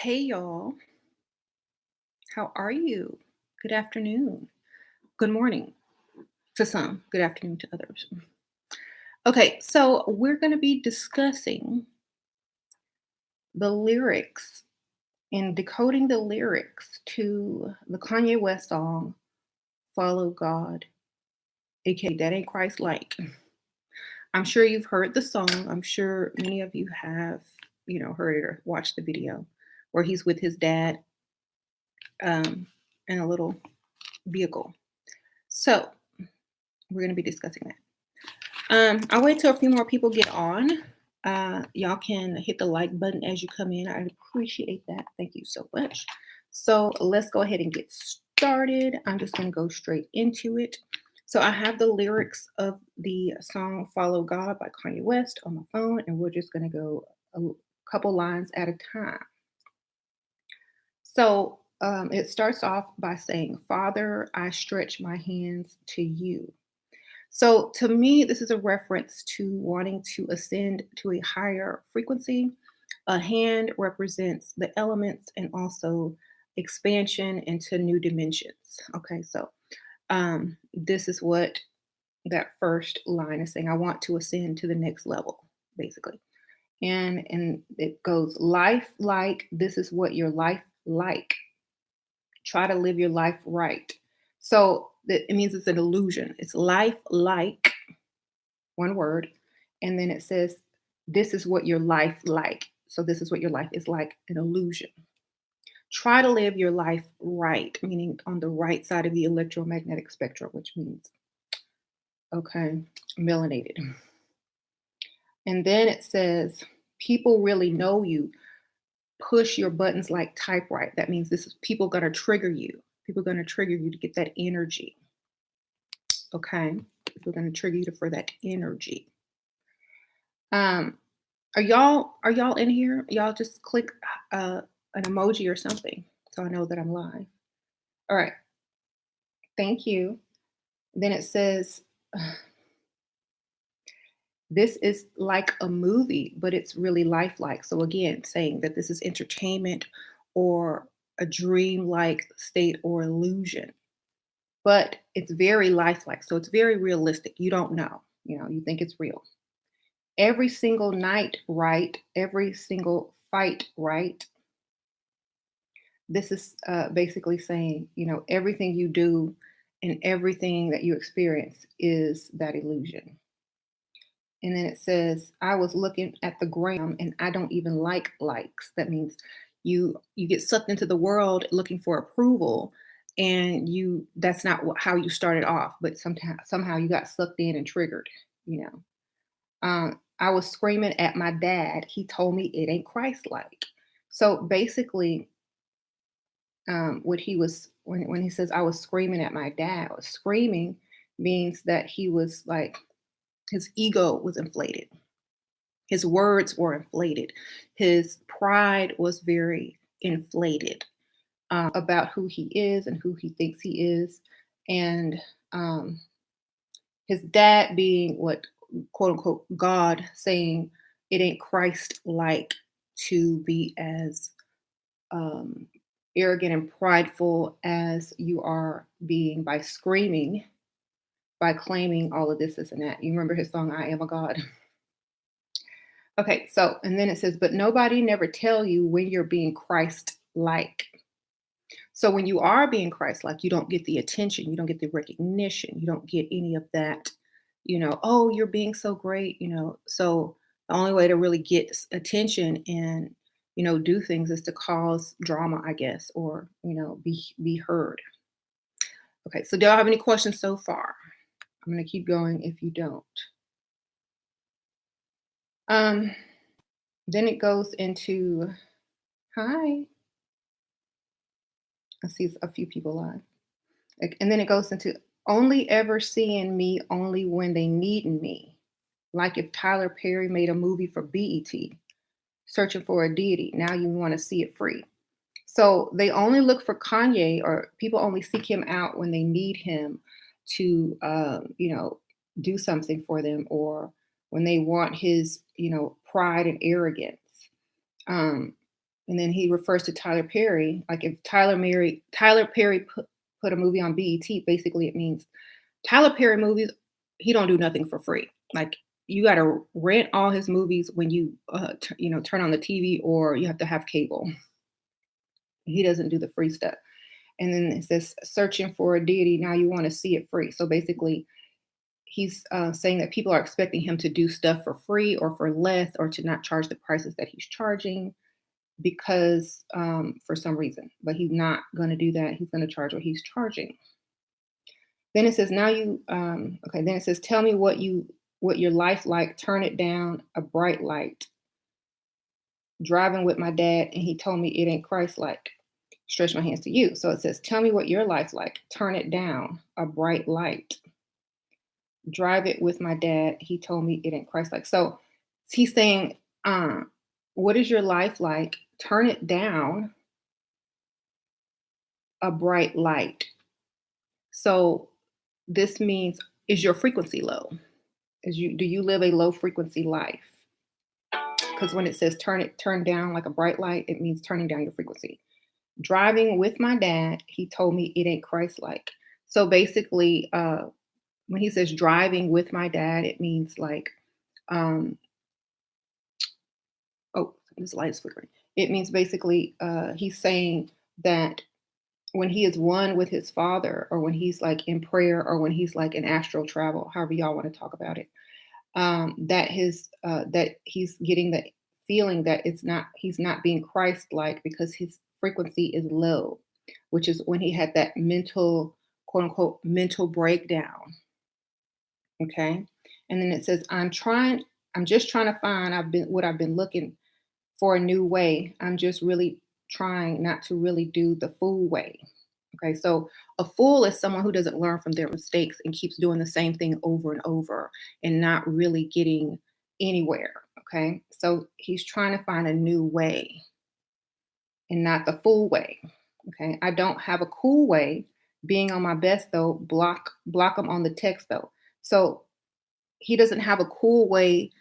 Hey y'all, how are you? Good afternoon. Good morning to some, good afternoon to others. Okay, so we're going to be discussing the lyrics and decoding the lyrics to the Kanye West song Follow God, aka That Ain't Christ Like. I'm sure you've heard the song. I'm sure many of you have, heard it or watched the video where he's with his dad in a little vehicle. So we're going to be discussing that. I'll wait till a few more people get on. Y'all can hit the like button as you come in. I appreciate that. Thank you so much. So let's go ahead and get started. I'm just going to go straight into it. So I have the lyrics of the song Follow God by Kanye West on my phone, and we're just going to go a couple lines at a time. So it starts off by saying, Father, I stretch my hands to you. So to me, this is a reference to wanting to ascend to a higher frequency. A hand represents the elements and also expansion into new dimensions. Okay, so this is what that first line is saying. I want to ascend to the next level, basically. And it goes, life like, this is what your life like. Try to live your life right. So it means it's an illusion. It's life like, one word. And then it says, this is what your life like. So this is what your life is like, an illusion. Try to live your life right, meaning on the right side of the electromagnetic spectrum, which means, okay, melanated. And then it says, people really know you. Push your buttons like type right. That means this is people going to trigger you. People are going to trigger you to get that energy. Okay. People are going to trigger you for that energy. Are y'all in here? Y'all just click an emoji or something so I know that I'm live. All right. Thank you. Then it says this is like a movie, but it's really lifelike. So again, saying that this is entertainment or a dream-like state or illusion. But it's very lifelike. So it's very realistic. You don't know. You think it's real. Every single night, right? Every single fight, right? This is basically saying, everything you do and everything that you experience is that illusion. And then it says, I was looking at the gram and I don't even like likes. That means you get sucked into the world looking for approval, and that's not how you started off, but somehow you got sucked in and triggered, you know. I was screaming at my dad. He told me it ain't Christ-like. So basically, what he was when he says I was screaming at my dad, I was screaming means that he was like his ego was inflated. His words were inflated. His pride was very inflated about who he is and who he thinks he is. And his dad being what, quote unquote, God, saying it ain't Christ like to be as um, arrogant and prideful as you are being by screaming, by claiming all of this, and that. You remember his song, I Am a God? Okay, so, and then it says, but nobody never tell you when you're being Christ like. So when you are being Christ like, you don't get the attention, you don't get the recognition, you don't get any of that, oh, you're being so great. So the only way to really get attention and, do things is to cause drama, I guess, or, be heard. Okay, so do y'all have any questions so far? I'm going to keep going if you don't. Um, then it goes into, hi, I see a few people live. And then it goes into only ever seeing me only when they need me. Like if Tyler Perry made a movie for BET, searching for a deity. Now you want to see it free. So they only look for Kanye, or people only seek him out when they need him to, do something for them, or when they want his, pride and arrogance. Um, And then he refers to Tyler Perry. Like if Tyler Perry put a movie on BET, basically it means Tyler Perry movies, he don't do nothing for free. Like you got to rent all his movies when you turn on the TV, or you have to have cable. He doesn't do the free stuff. And then it says searching for a deity. Now you want to see it free. So basically, he's saying that people are expecting him to do stuff for free or for less, or to not charge the prices that he's charging because for some reason. But he's not going to do that. He's going to charge what he's charging. Then it says, okay, then it says, tell me what your life like, turn it down, a bright light. Driving with my dad, and he told me it ain't Christ-like. Stretch my hands to you. So it says, tell me what your life like, turn it down, a bright light. Drive it with my dad, he told me it ain't Christ-like. So he's saying, what is your life like? Turn it down, a bright light. So this means, is your frequency low? Do you live a low frequency life? Because when it says turn down like a bright light, it means turning down your frequency. Driving with my dad, he told me it ain't Christ-like. So basically, when he says driving with my dad, it means like, oh, this light is flickering. It means basically, he's saying that when he is one with his father, or when he's like in prayer, or when he's like in astral travel, however y'all want to talk about it, that he's getting the feeling that he's not being Christ-like because his frequency is low, which is when he had that mental, quote unquote, mental breakdown. Okay. And then it says, I'm just trying to find what I've been looking for, a new way. I'm just really trying not to really do the fool way. Okay. So a fool is someone who doesn't learn from their mistakes and keeps doing the same thing over and over and not really getting anywhere. Okay. So he's trying to find a new way and not the fool way. Okay. I don't have a cool way. Being on my best though, block them on the text though. So he doesn't have a cool way,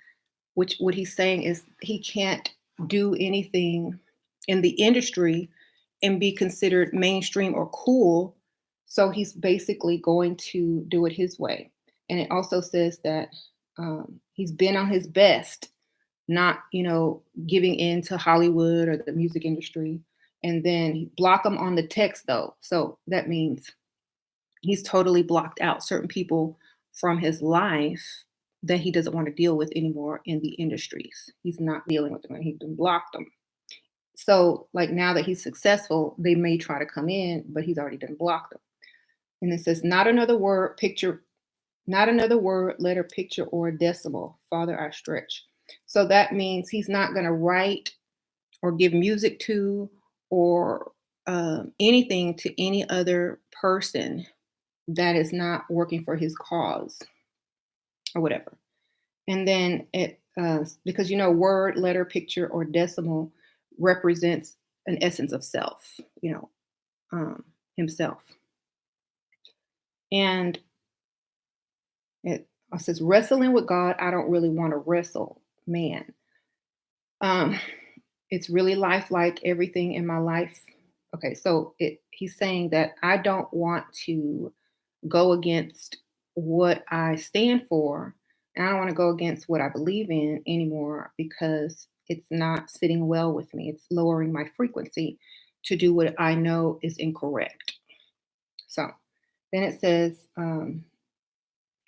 which what he's saying is he can't do anything in the industry and be considered mainstream or cool. So he's basically going to do it his way. And it also says that he's been on his best, not, giving in to Hollywood or the music industry. And then block him on the text though. So that means he's totally blocked out certain people from his life that he doesn't want to deal with anymore in the industries. He's not dealing with them. He's been blocked them. So like now that he's successful, they may try to come in, but he's already done blocked them. And it says, not another word, letter, picture, or decimal. Father, I stretch. So that means he's not going to write or give music to or anything to any other person that is not working for his cause or whatever. And then because word, letter, picture, or decimal represents an essence of self, himself. And it says, wrestling with God, I don't really want to wrestle, man. It's really lifelike, everything in my life. Okay, so he's saying that I don't want to go against what I stand for. And I don't want to go against what I believe in anymore because it's not sitting well with me. It's lowering my frequency to do what I know is incorrect. So then it says,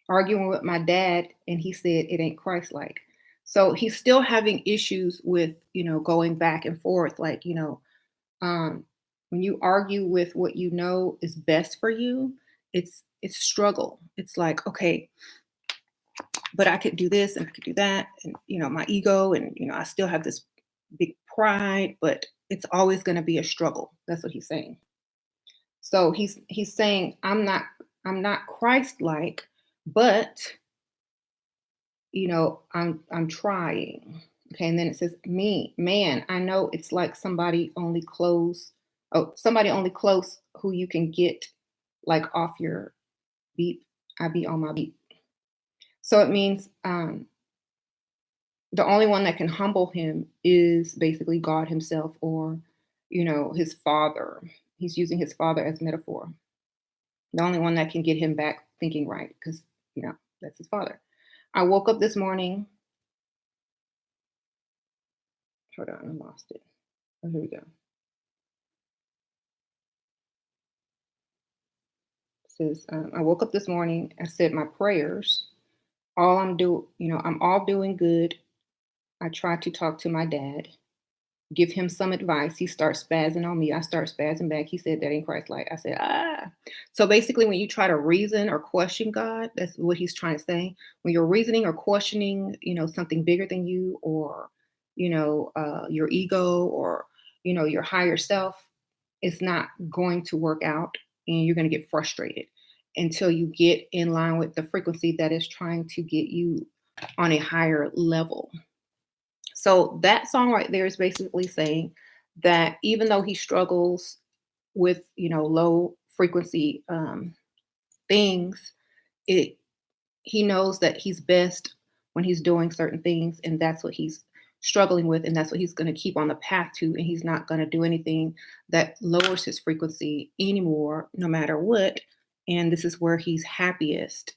arguing with my dad, and he said it ain't Christ-like. So he's still having issues with, going back and forth. Like, when you argue with what you know is best for you, it's struggle. It's like, okay, but I could do this and I could do that. And, my ego, and, I still have this big pride, but it's always going to be a struggle. That's what he's saying. So he's saying, I'm not Christ-like, but, I'm trying. Okay. And then it says, man, I know it's like somebody only close who you can get like off your beat. I be on my beat. So it means The only one that can humble him is basically God himself, or, his father. He's using his father as metaphor. The only one that can get him back thinking right, because, that's his father. I woke up this morning. Hold on, I lost it. Oh, here we go. It says, I woke up this morning. I said my prayers. I'm all doing good. I tried to talk to my dad, give him some advice. He starts spazzing on me. I start spazzing back. He said, that ain't Christ like. I said, ah. So basically, when you try to reason or question God, that's what he's trying to say. When you're reasoning or questioning, something bigger than you, or, your ego, or, your higher self, it's not going to work out, and you're going to get frustrated until you get in line with the frequency that is trying to get you on a higher level. So that song right there is basically saying that even though he struggles with, low frequency things, it he knows that he's best when he's doing certain things, and that's what he's struggling with, and that's what he's going to keep on the path to, and he's not going to do anything that lowers his frequency anymore, no matter what. And this is where he's happiest,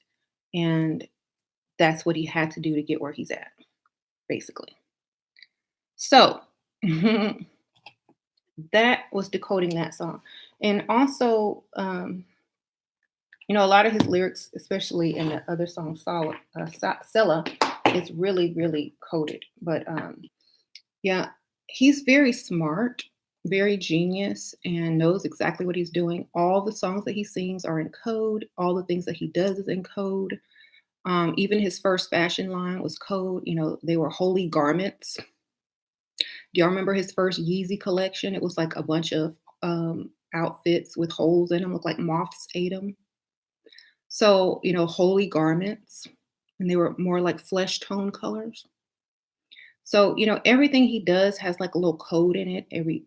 and that's what he had to do to get where he's at, basically. So that was decoding that song. And also, a lot of his lyrics, especially in the other song, Sella, is really, really coded. But yeah, he's very smart, very genius, and knows exactly what he's doing. All the songs that he sings are in code. All the things that he does is in code. Even his first fashion line was code. They were holy garments. Do y'all remember his first Yeezy collection? It was like a bunch of outfits with holes in them, looked like moths ate them. So, holy garments, and they were more like flesh tone colors. So, everything he does has like a little code in it. Every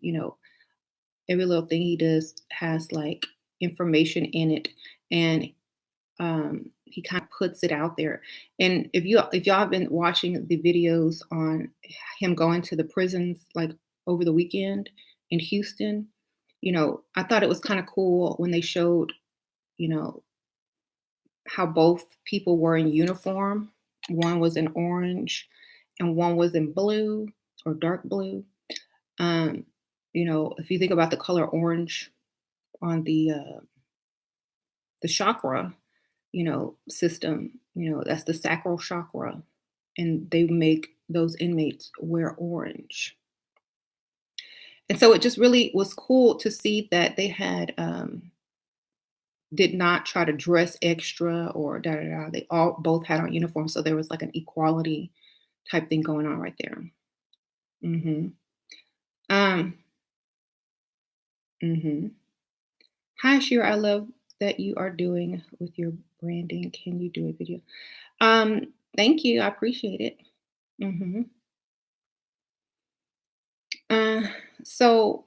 little thing he does has like information in it, and he kind of puts it out there. And if y'all have been watching the videos on him going to the prisons like over the weekend in Houston, I thought it was kind of cool when they showed, you know, how both people were in uniform. One was in orange and one was in blue or dark blue. Um, if you think about the color orange on the chakra, system, that's the sacral chakra, and they make those inmates wear orange. And so it just really was cool to see that they had did not try to dress extra or da da da. They all both had on uniforms, so there was like an equality type thing going on right there. hmm Um, hmm Hi, Shira. I love that you are doing with your branding. Can you do a video? Thank you. I appreciate it. hmm Uh, so,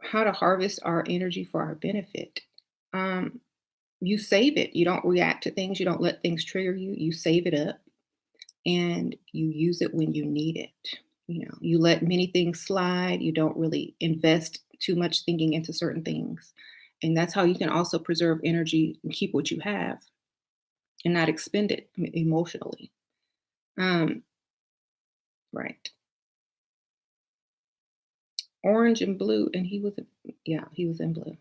how to harvest our energy for our benefit? Um, you save it. You don't react to things. You don't let things trigger you. You save it up and you use it when you need it. You let many things slide. You don't really invest too much thinking into certain things. And that's how you can also preserve energy and keep what you have and not expend it emotionally. Um, right. Orange and blue. And yeah, he was in blue.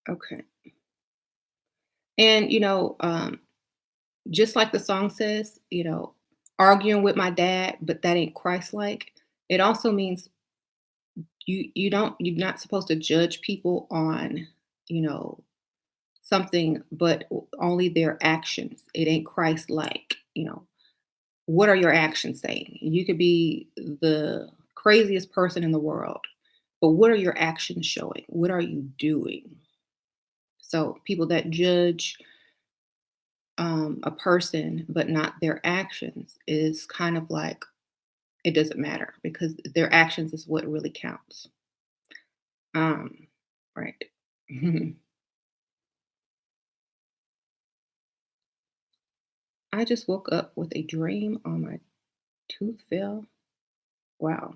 Okay. And, just like the song says, arguing with my dad, but that ain't Christ-like. It also means you're not supposed to judge people on, you know, something, but only their actions. It ain't Christ-like. What are your actions saying? You could be the craziest person in the world, but what are your actions showing? What are you doing? So people that judge a person but not their actions is kind of like it doesn't matter because their actions is what really counts. Um, right. I just woke up with a dream on my tooth fell. Wow.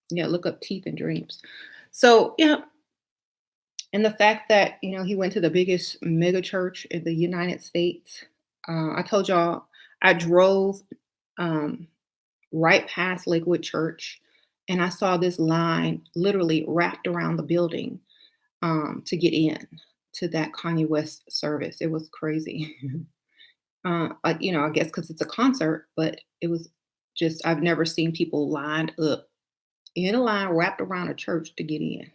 Yeah, look up teeth and dreams. So, yeah, and the fact that, he went to the biggest mega church in the United States. I told y'all I drove um, right past Lakewood Church and I saw this line literally wrapped around the building to get in to that Kanye West service. It was crazy. I guess because it's a concert, but it was just, I've never seen people lined up in a line wrapped around a church to get in.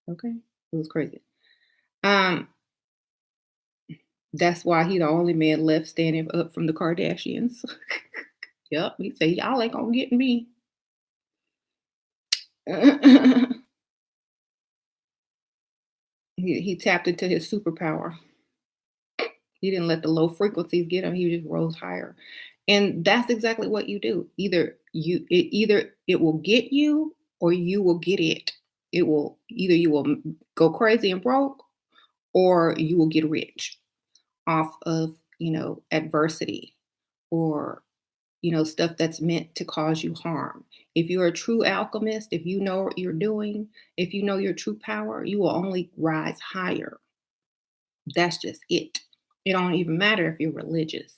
Okay. It was crazy. Um, that's why he the only man left standing up from the Kardashians. Yep. He said, y'all ain't gonna get me. He tapped into his superpower. He didn't let the low frequencies get him. He just rose higher. And that's exactly what you do. Either it will get you or you will get it. It will either you will go crazy and broke or you will get rich off of, adversity or, stuff that's meant to cause you harm. If you're a true alchemist, if you know what you're doing, if you know your true power, you will only rise higher. That's just it. It don't even matter if you're religious.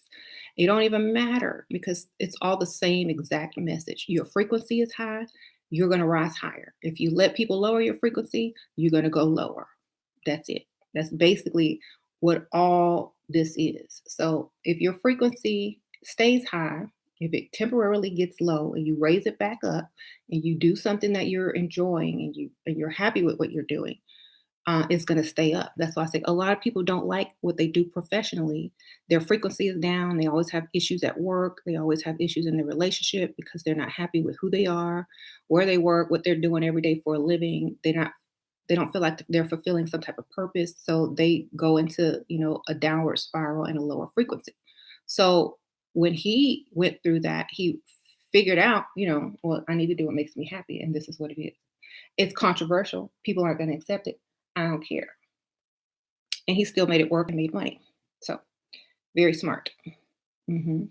It don't even matter because it's all the same exact message. Your frequency is high, you're going to rise higher. If you let people lower your frequency, you're going to go lower. That's it. That's basically what all this is. So if your frequency stays high, if it temporarily gets low and you raise it back up and you do something that you're enjoying and you're happy with what you're doing, is going to stay up. That's why I say a lot of people don't like what they do professionally. Their frequency is down. They always have issues at work. They always have issues in their relationship because they're not happy with who they are, where they work, what they're doing every day for a living. They don't feel like they're fulfilling some type of purpose. So they go into, a downward spiral and a lower frequency. So when he went through that, he figured out, well, I need to do what makes me happy. And this is what it is. It's controversial. People aren't going to accept it. I don't care. And he still made it work and made money. So very smart. hmm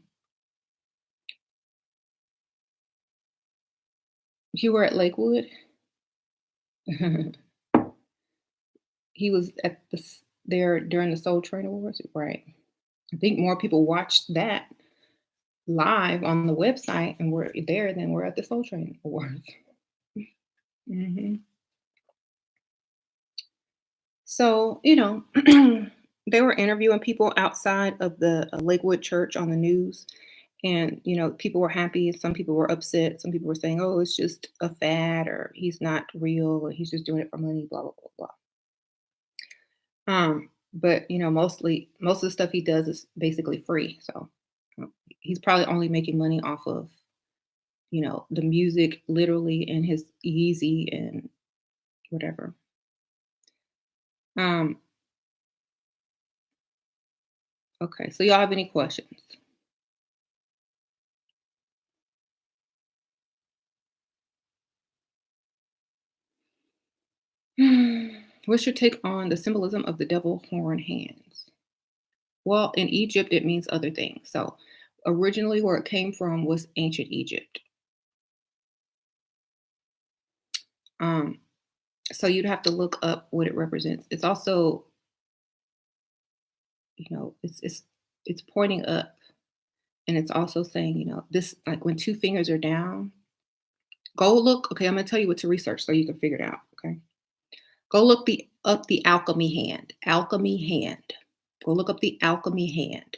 You were at Lakewood. He was there during the Soul Train Awards, right? I think more people watched that live on the website and were there than were at the Soul Train Awards. hmm So, they were interviewing people outside of the Lakewood Church on the news. And, people were happy. Some people were upset. Some people were saying, oh, it's just a fad or he's not real or he's just doing it for money, blah, blah, blah, blah. But, mostly, most of the stuff he does is basically free. So he's probably only making money off of, the music literally and his easy and whatever. Um, okay. So y'all have any questions? What's your take on the symbolism of the devil horn hands? Well, in Egypt, it means other things. So originally where it came from was ancient Egypt. Um, so you'd have to look up what it represents. It's also, it's pointing up and it's also saying, this like when two fingers are down, go look. Okay, I'm gonna tell you what to research so you can figure it out. Okay. Go look the alchemy hand. Alchemy hand. Go look up the alchemy hand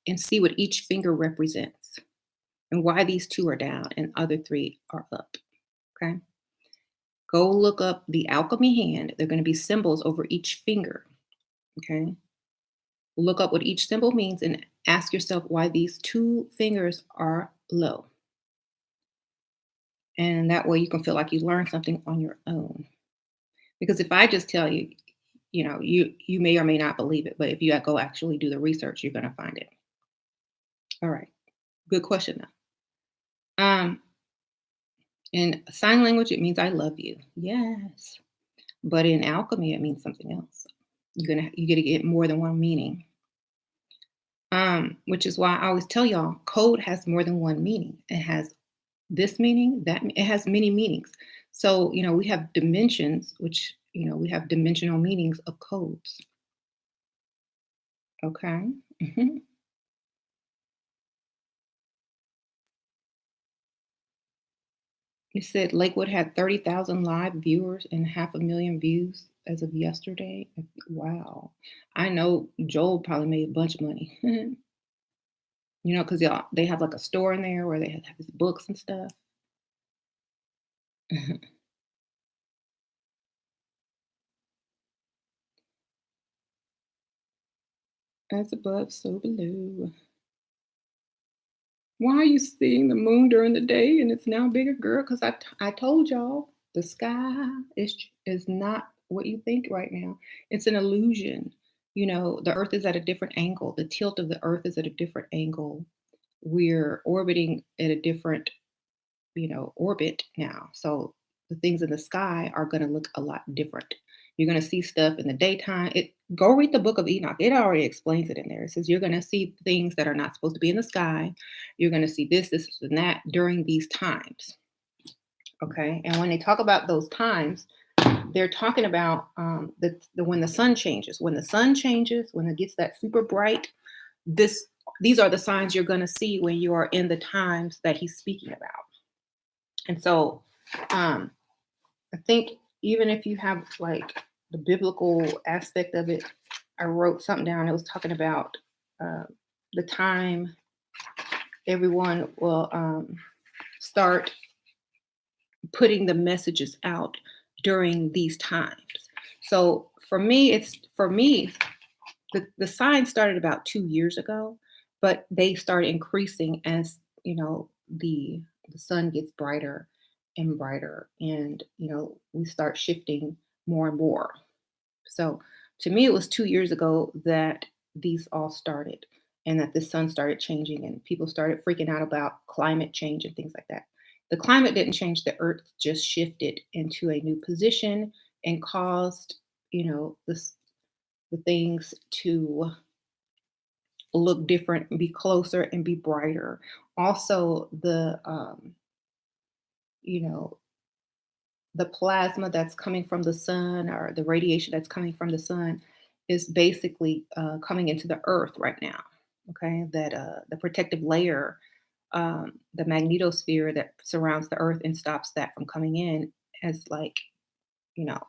and see what each finger represents and why these two are down and other three are up. Okay. Go look up the alchemy hand. They're going to be symbols over each finger. Okay. Look up what each symbol means and ask yourself why these two fingers are low. And that way you can feel like you learned something on your own. Because if I just tell you, you may or may not believe it, but if you go actually do the research, you're going to find it. All right. Good question though. In sign language, it means I love you. Yes. But in alchemy, it means something else. You get to get more than one meaning. Which is why I always tell y'all code has more than one meaning. It has this meaning, it has many meanings. So, we have dimensions, which, we have dimensional meanings of codes. Okay. Mhm. You said Lakewood had 30,000 live viewers and half a million views as of yesterday. Wow. I know Joel probably made a bunch of money. Because they have like a store in there where they have his books and stuff. As above, so below. Why are you seeing the moon during the day and it's now bigger, girl? Because I told y'all the sky is not what you think right now. It's an illusion. The Earth is at a different angle. The tilt of the Earth is at a different angle. We're orbiting at a different, orbit now. So the things in the sky are going to look a lot different. You're going to see stuff in the daytime. Go read the book of Enoch. It already explains it in there. It says you're going to see things that are not supposed to be in the sky. You're going to see this, and that during these times. Okay. And when they talk about those times, they're talking about when the sun changes. When the sun changes, when it gets that super bright, these are the signs you're going to see when you are in the times that he's speaking about. And so I think even if you have like the biblical aspect of it, I wrote something down. It was talking about the time everyone will start putting the messages out during these times. So for me, the signs started about 2 years ago, but they started increasing as the sun gets brighter and brighter, and we start shifting more and more. So to me, it was 2 years ago that these all started, and that the sun started changing, and people started freaking out about climate change and things like that. The climate didn't change; the Earth just shifted into a new position and caused the things to look different and be closer and be brighter. Also, you know, the plasma that's coming from the sun, or the radiation that's coming from the sun, is basically coming into the earth right now. Okay, that the protective layer, the magnetosphere that surrounds the earth and stops that from coming in, has you know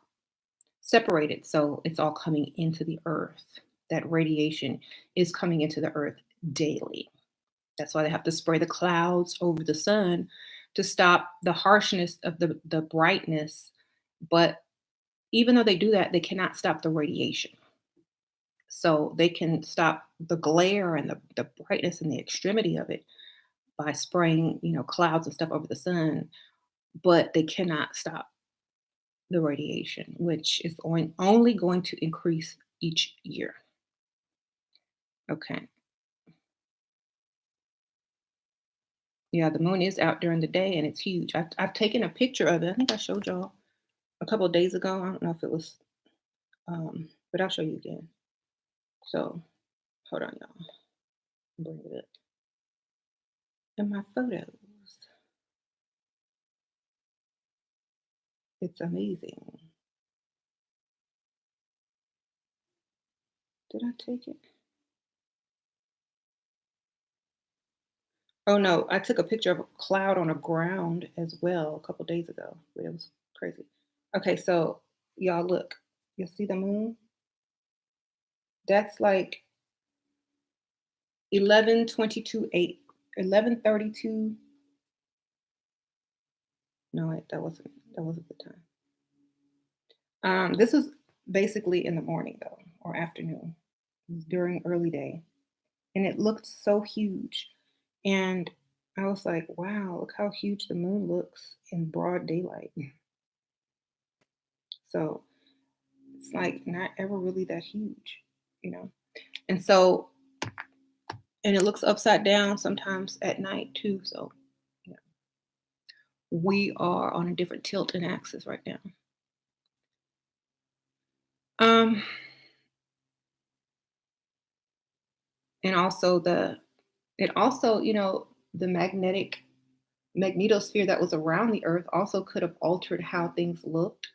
separated. So it's all coming into the earth. That radiation is coming into the earth daily. That's why they have to spray the clouds over the sun to stop the harshness of the brightness. But even though they do that, they cannot stop the radiation. So they can stop the glare and the brightness and the extremity of it by spraying, clouds and stuff over the sun, but they cannot stop the radiation, which is only going to increase each year. Okay. Yeah, the moon is out during the day and it's huge. I've taken a picture of it. I think I showed y'all a couple of days ago. I don't know if it was, but I'll show you again. So hold on, y'all. Bring it up in my photos. It's amazing. Did I take it? Oh no, I took a picture of a cloud on a ground as well a couple days ago. It was crazy. Okay, so y'all look. You'll see the moon. That's like 11:22 8, 11:32. No, wait, that wasn't the time. This was basically in the morning though, or afternoon. It was during early day, and it looked so huge. And I was like, wow, look how huge the moon looks in broad daylight. So it's like not ever really that huge, you know? And so, and it looks upside down sometimes at night too. So yeah, we are on a different tilt and axis right now. Um, And also the magnetosphere that was around the earth also could have altered how things looked,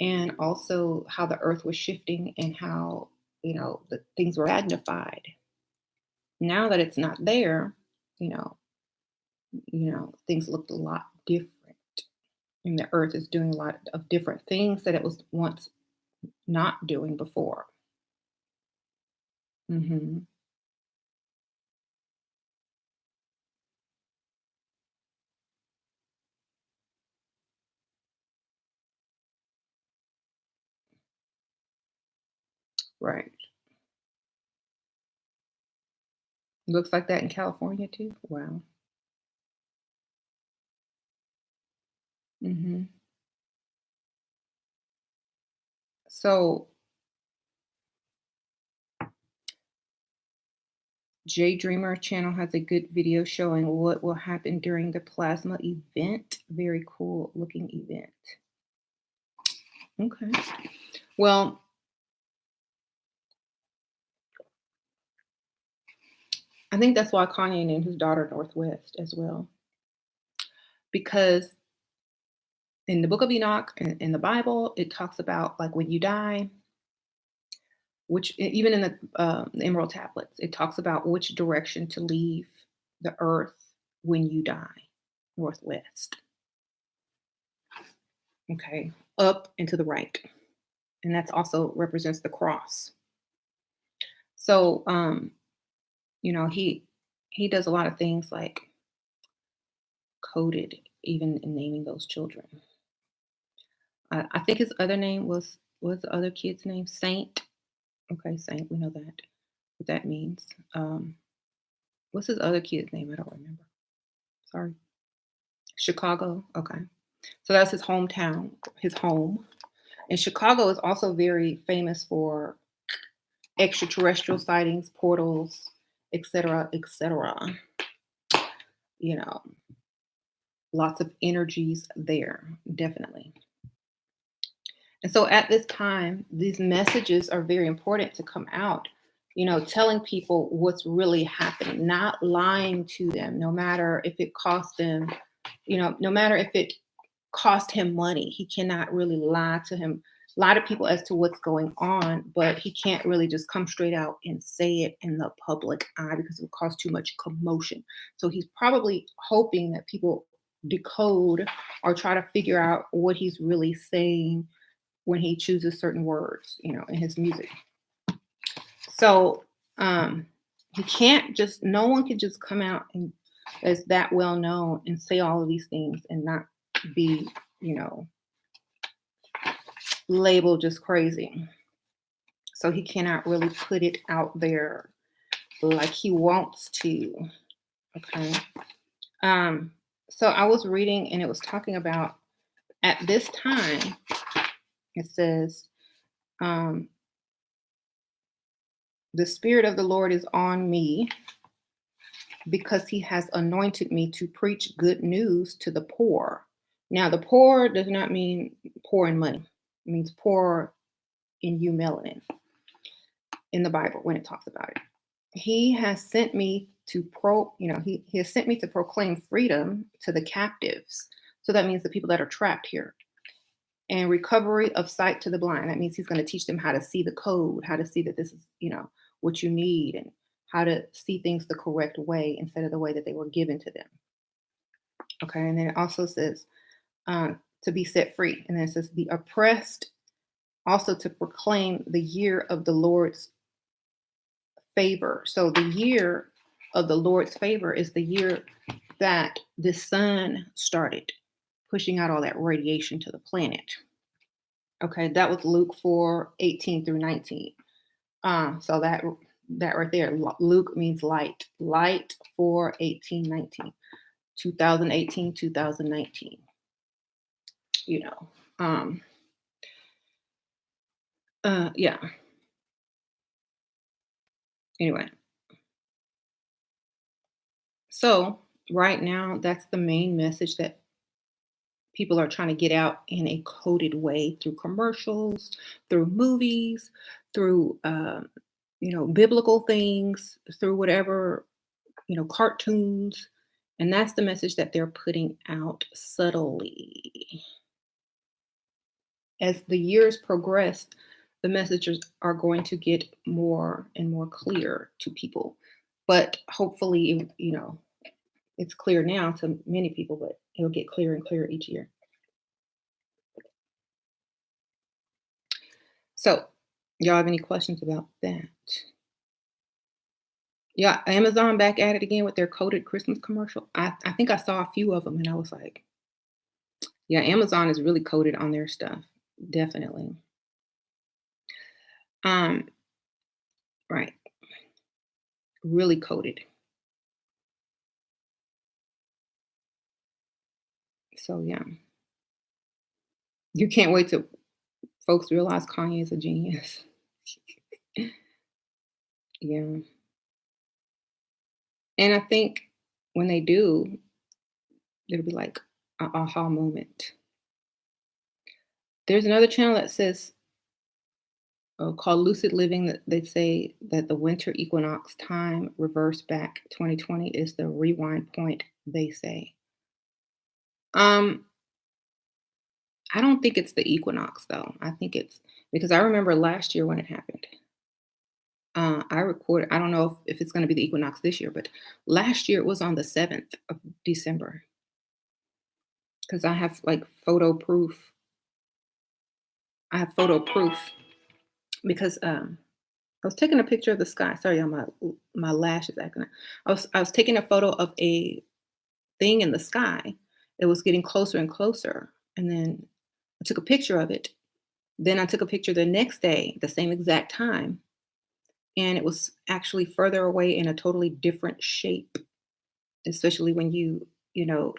and also how the earth was shifting, and how, the things were magnified. Now that it's not there, you know, things looked a lot different. And the earth is doing a lot of different things that it was once not doing before. Hmm. Right. Looks like that in California too. Wow. Hmm. So J Dreamer channel has a good video showing what will happen during the plasma event. Very cool looking event. Okay. Well, I think that's why Kanye named his daughter Northwest as well. Because in the book of Enoch, in the Bible, it talks about, like, when you die, even in the Emerald tablets, it talks about which direction to leave the earth when you die. Northwest. Okay. Up and to the right. And that's also represents the cross. So, he does a lot of things like coded, even in naming those children. I think his other name was the other kid's name? Saint. Okay, Saint. We know that. What that means. What's his other kid's name? I don't remember. Sorry. Chicago. Okay. So that's his hometown, his home. And Chicago is also very famous for extraterrestrial sightings, portals, etc., etc. You know, lots of energies there, definitely. And so at this time, these messages are very important to come out, telling people what's really happening, not lying to them, no matter if it costs them, no matter if it cost him money. He cannot really lie to people as to what's going on, but he can't really just come straight out and say it in the public eye because it would cause too much commotion. So he's probably hoping that people decode or try to figure out what he's really saying when he chooses certain words, in his music. So he can't just, no one can just come out and is that well known and say all of these things and not be, labeled just crazy. So he cannot really put it out there like he wants to. Okay. So I was reading and it was talking about at this time, it says, the Spirit of the Lord is on me because he has anointed me to preach good news to the poor. Now, the poor does not mean poor in money. It means poor in you, melanin, in the Bible when it talks about it. He has sent me to he has sent me to proclaim freedom to the captives. So that means the people that are trapped here. And recovery of sight to the blind. That means he's going to teach them how to see the code, how to see that this is, what you need, and how to see things the correct way instead of the way that they were given to them. Okay. And then it also says to be set free. And then it says the oppressed, also to proclaim the year of the Lord's favor. So the year of the Lord's favor is the year that the sun started pushing out all that radiation to the planet. Okay, that was Luke 4:18 through 19. So that right there, Luke means light. Light 4:18, 19. 2018, 2019. Yeah. Anyway, so right now, that's the main message that people are trying to get out in a coded way through commercials, through movies, through biblical things through whatever, cartoons. And that's the message that they're putting out subtly. As the years progress, the messages are going to get more and more clear to people. But hopefully, it's clear now to many people, but it'll get clearer and clearer each year. So, y'all have any questions about that? Yeah, Amazon back at it again with their coded Christmas commercial. I think I saw a few of them and I was like, yeah, Amazon is really coded on their stuff. Definitely. Um, right. Really coded. So yeah. You can't wait till folks realize Kanye is a genius. Yeah. And I think when they do, it'll be like an aha moment. There's another channel that says called Lucid Living that they say that the winter equinox time reversed back 2020 is the rewind point, they say. Um, I don't think it's the equinox though. I think it's because I remember last year when it happened. I recorded, I don't know if it's going to be the equinox this year, but last year it was on the 7th of December because I have like photo proof. I have photo proof because I was taking a picture of the sky. Sorry, on my lashes acting up. I was taking a photo of a thing in the sky. It was getting closer and closer, and then I took a picture of it. Then I took a picture the next day, the same exact time, and it was actually further away in a totally different shape. Especially when you know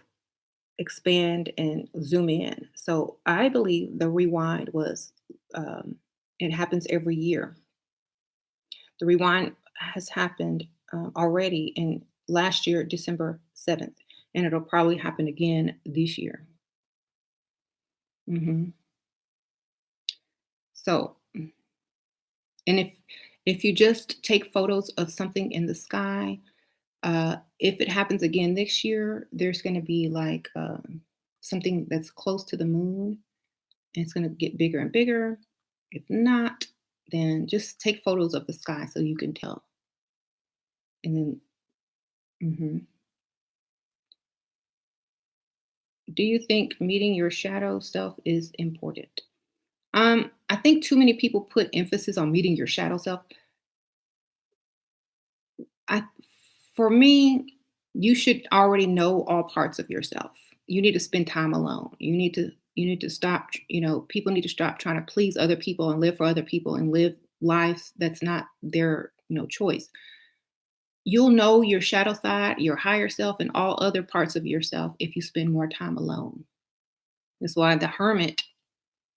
expand and zoom in. So I believe the rewind was. It happens every year. The rewind has happened already in last year, December 7th, and it'll probably happen again this year. hmm So, and if you just take photos of something in the sky, if it happens again this year, there's going to be like something that's close to the moon, and it's going to get bigger and bigger. If not, then just take photos of the sky so you can tell. And then, mhm. Do you think meeting your shadow self is important? I think too many people put emphasis on meeting your shadow self. I, for me, you should already know all parts of yourself. You need to spend time alone. You need to stop. People need to stop trying to please other people and live for other people and live lives that's not their choice. You'll know your shadow side, your higher self, and all other parts of yourself if you spend more time alone. That's why the hermit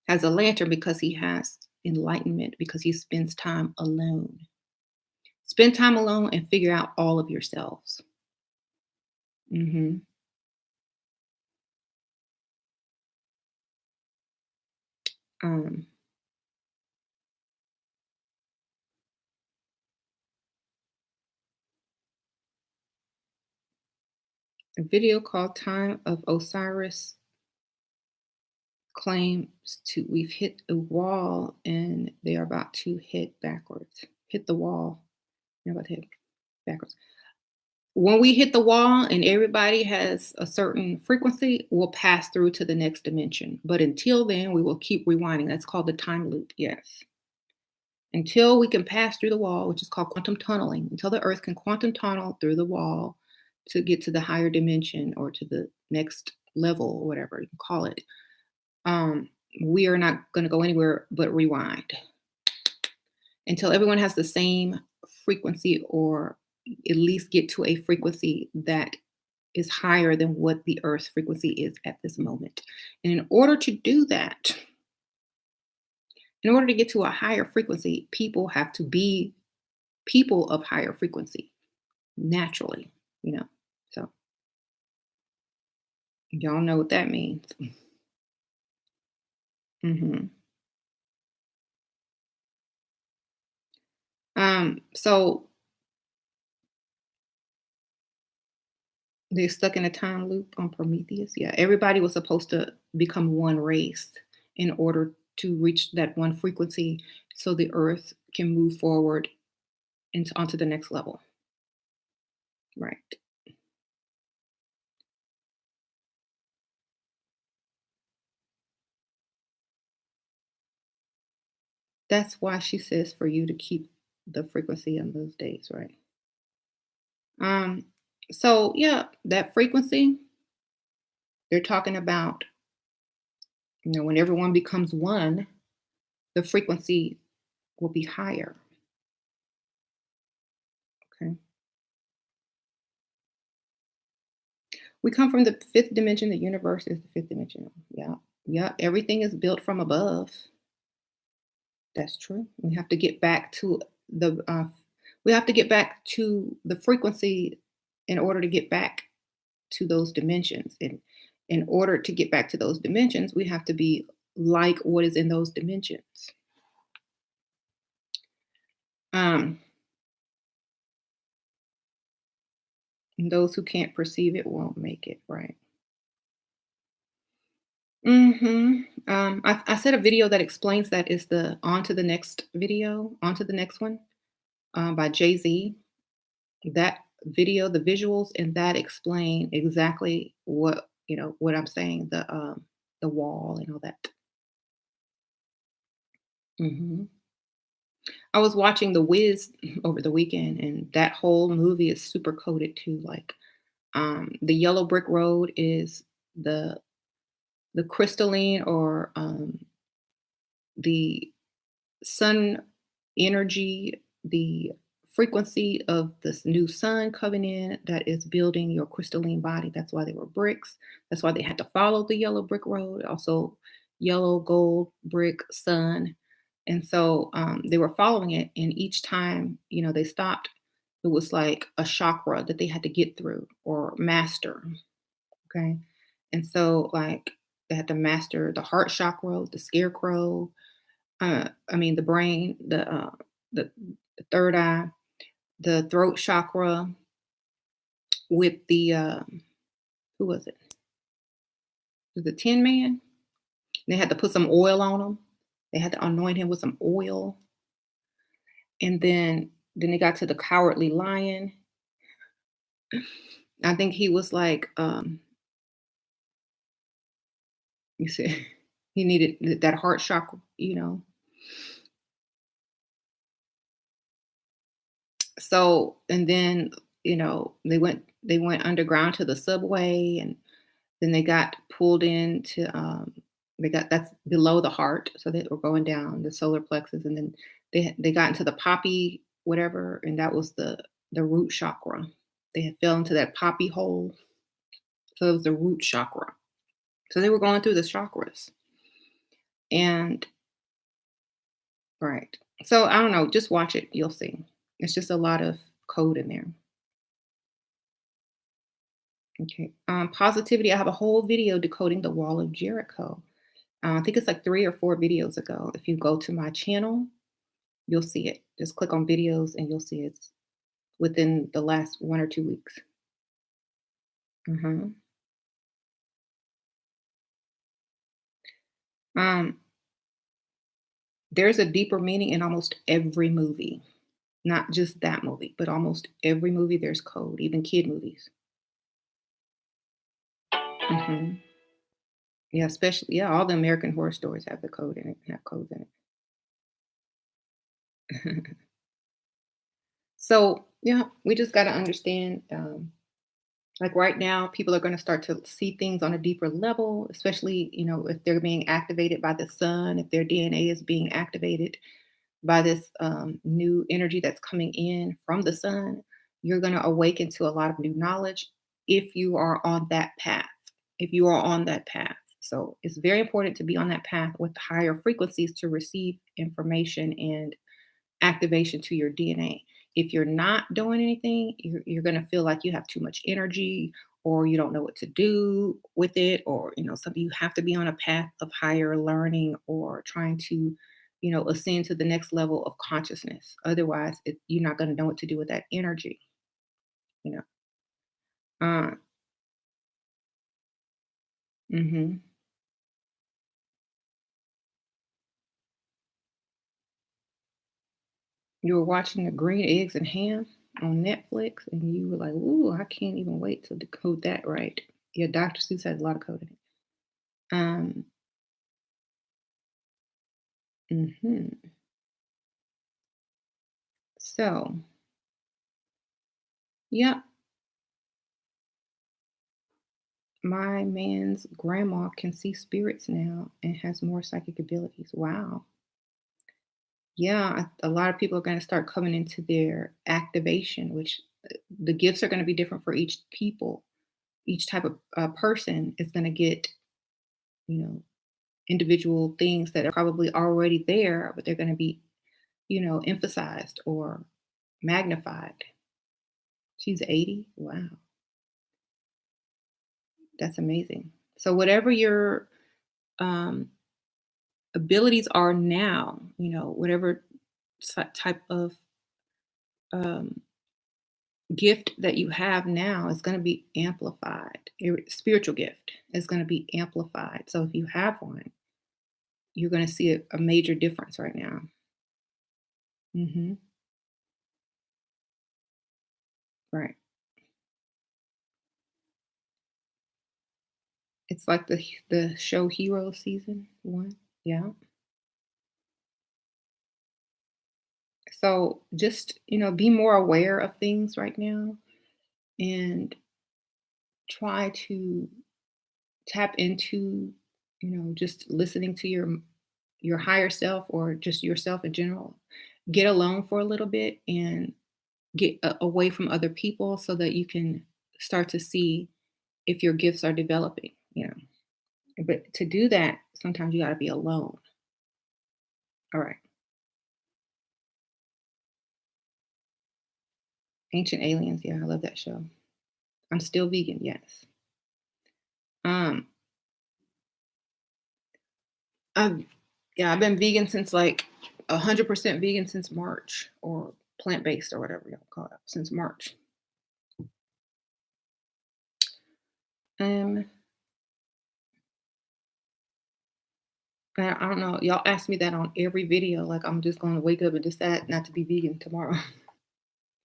has a lantern because he has enlightenment because he spends time alone. Spend time alone and figure out all of yourselves. hmm Um, a video called Time of Osiris claims to we've hit a wall and they are about to hit backwards. Hit the wall. They're about to hit backwards. When we hit the wall and everybody has a certain frequency, we'll pass through to the next dimension. But until then, we will keep rewinding. That's called the time loop. Yes. Until we can pass through the wall, which is called quantum tunneling, until the earth can quantum tunnel through the wall to get to the higher dimension or to the next level or whatever you can call it, um, we are not going to go anywhere but rewind until everyone has the same frequency or at least get to a frequency that is higher than what the earth's frequency is at this moment. And in order to do that, in order to get to a higher frequency, people have to be people of higher frequency naturally, you know. So y'all know what that means. hmm So they're stuck in a time loop on Prometheus. Yeah, everybody was supposed to become one race in order to reach that one frequency so the earth can move forward into onto the next level. Right. That's why she says for you to keep the frequency on those days, right? Um, so yeah, that frequency, they're talking about, when everyone becomes one, the frequency will be higher. Okay. We come from the fifth dimension. The universe is the fifth dimension. Yeah. Yeah. Everything is built from above. That's true. We have to get back to the frequency in order to get back to those dimensions. And in order to get back to those dimensions, we have to be like what is in those dimensions. Um, and those who can't perceive it won't make it, right? I said a video that explains that is the on to the next video, on to the next one, by Jay Z. That video, the visuals, and that explain exactly what I'm saying, the wall and all that. hmm I was watching The Wiz over the weekend, and that whole movie is super coded too. Like, the yellow brick road is the the crystalline or the sun energy, the frequency of this new sun coming in that is building your crystalline body. That's why they were bricks. That's why they had to follow the yellow brick road. Also, yellow, gold, brick, sun. And so they were following it. And each time, they stopped, it was like a chakra that they had to get through or master. Okay. And so, like, they had to master the heart chakra, the scarecrow, I mean, the brain, the the third eye, the throat chakra with the who was it? The Tin Man. They had to put some oil on him. They had to anoint him with some oil, and then they got to the Cowardly Lion. I think he was like, you see, he needed that heart chakra. So, and then they went underground to the subway, and then they got pulled into, that's below the heart, so they were going down the solar plexus, and then they got into the poppy whatever, and that was the root chakra. They had fell into that poppy hole, so it was the root chakra. So they were going through the chakras, and right. So I don't know, just watch it, you'll see. It's just a lot of code in there. Okay. Positivity. I have a whole video decoding the wall of Jericho. I think it's like 3 or 4 videos ago. If you go to my channel, you'll see it. Just click on videos and you'll see it's within the last 1 or 2 weeks. hmm Um, there's a deeper meaning in almost every movie, not just that movie, but almost every movie. There's code, even kid movies. hmm Yeah, especially all the American Horror Stories have the code in it. Have codes in it. So yeah, we just got to understand. Like right now, people are going to start to see things on a deeper level, especially, if they're being activated by the sun, if their DNA is being activated by this new energy that's coming in from the sun. You're going to awaken to a lot of new knowledge if you are on that path. If you are on that path. So it's very important to be on that path with higher frequencies to receive information and activation to your DNA. If you're not doing anything, you're going to feel like you have too much energy or you don't know what to do with it, or something. You have to be on a path of higher learning or trying to ascend to the next level of consciousness. Otherwise, you're not going to know what to do with that energy. You know. Uh, hmm You were watching the Green Eggs and Ham on Netflix, and you were like, "Ooh, I can't even wait to decode that right." Yeah, Dr. Seuss has a lot of coding. Um, hmm So, yeah, my man's grandma can see spirits now and has more psychic abilities. Wow. Yeah, a lot of people are going to start coming into their activation, which the gifts are going to be different for each people. Each type of person is going to get, you know, individual things that are probably already there, but they're going to be, emphasized or magnified. She's 80. Wow, that's amazing. So whatever your um, abilities are now, whatever type of um, gift that you have now is going to be amplified. Your spiritual gift is going to be amplified. So if you have one, you're going to see a major difference right now. hmm Right. It's like the show Hero season one. Yeah. So just, be more aware of things right now and try to tap into, just listening to your higher self or just yourself in general. Get alone for a little bit and get away from other people so that you can start to see if your gifts are developing. But to do that, sometimes you got to be alone. All right. Ancient Aliens. Yeah, I love that show. I'm still vegan. Yes. Um, I've yeah, I've been vegan since like 100% vegan since March, or plant based or whatever y'all call it, since March. Um, I don't know. Y'all ask me that on every video. Like I'm just going to wake up and decide not to be vegan tomorrow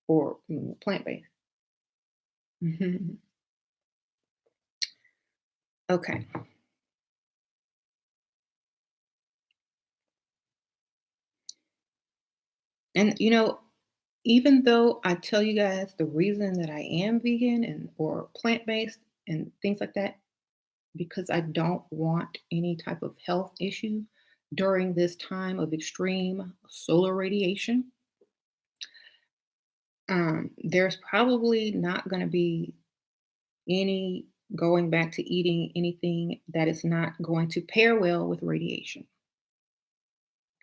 or plant based. Okay. And even though I tell you guys the reason that I am vegan and or plant based and things like that, because I don't want any type of health issue during this time of extreme solar radiation. There's probably not going to be any going back to eating anything that is not going to pair well with radiation.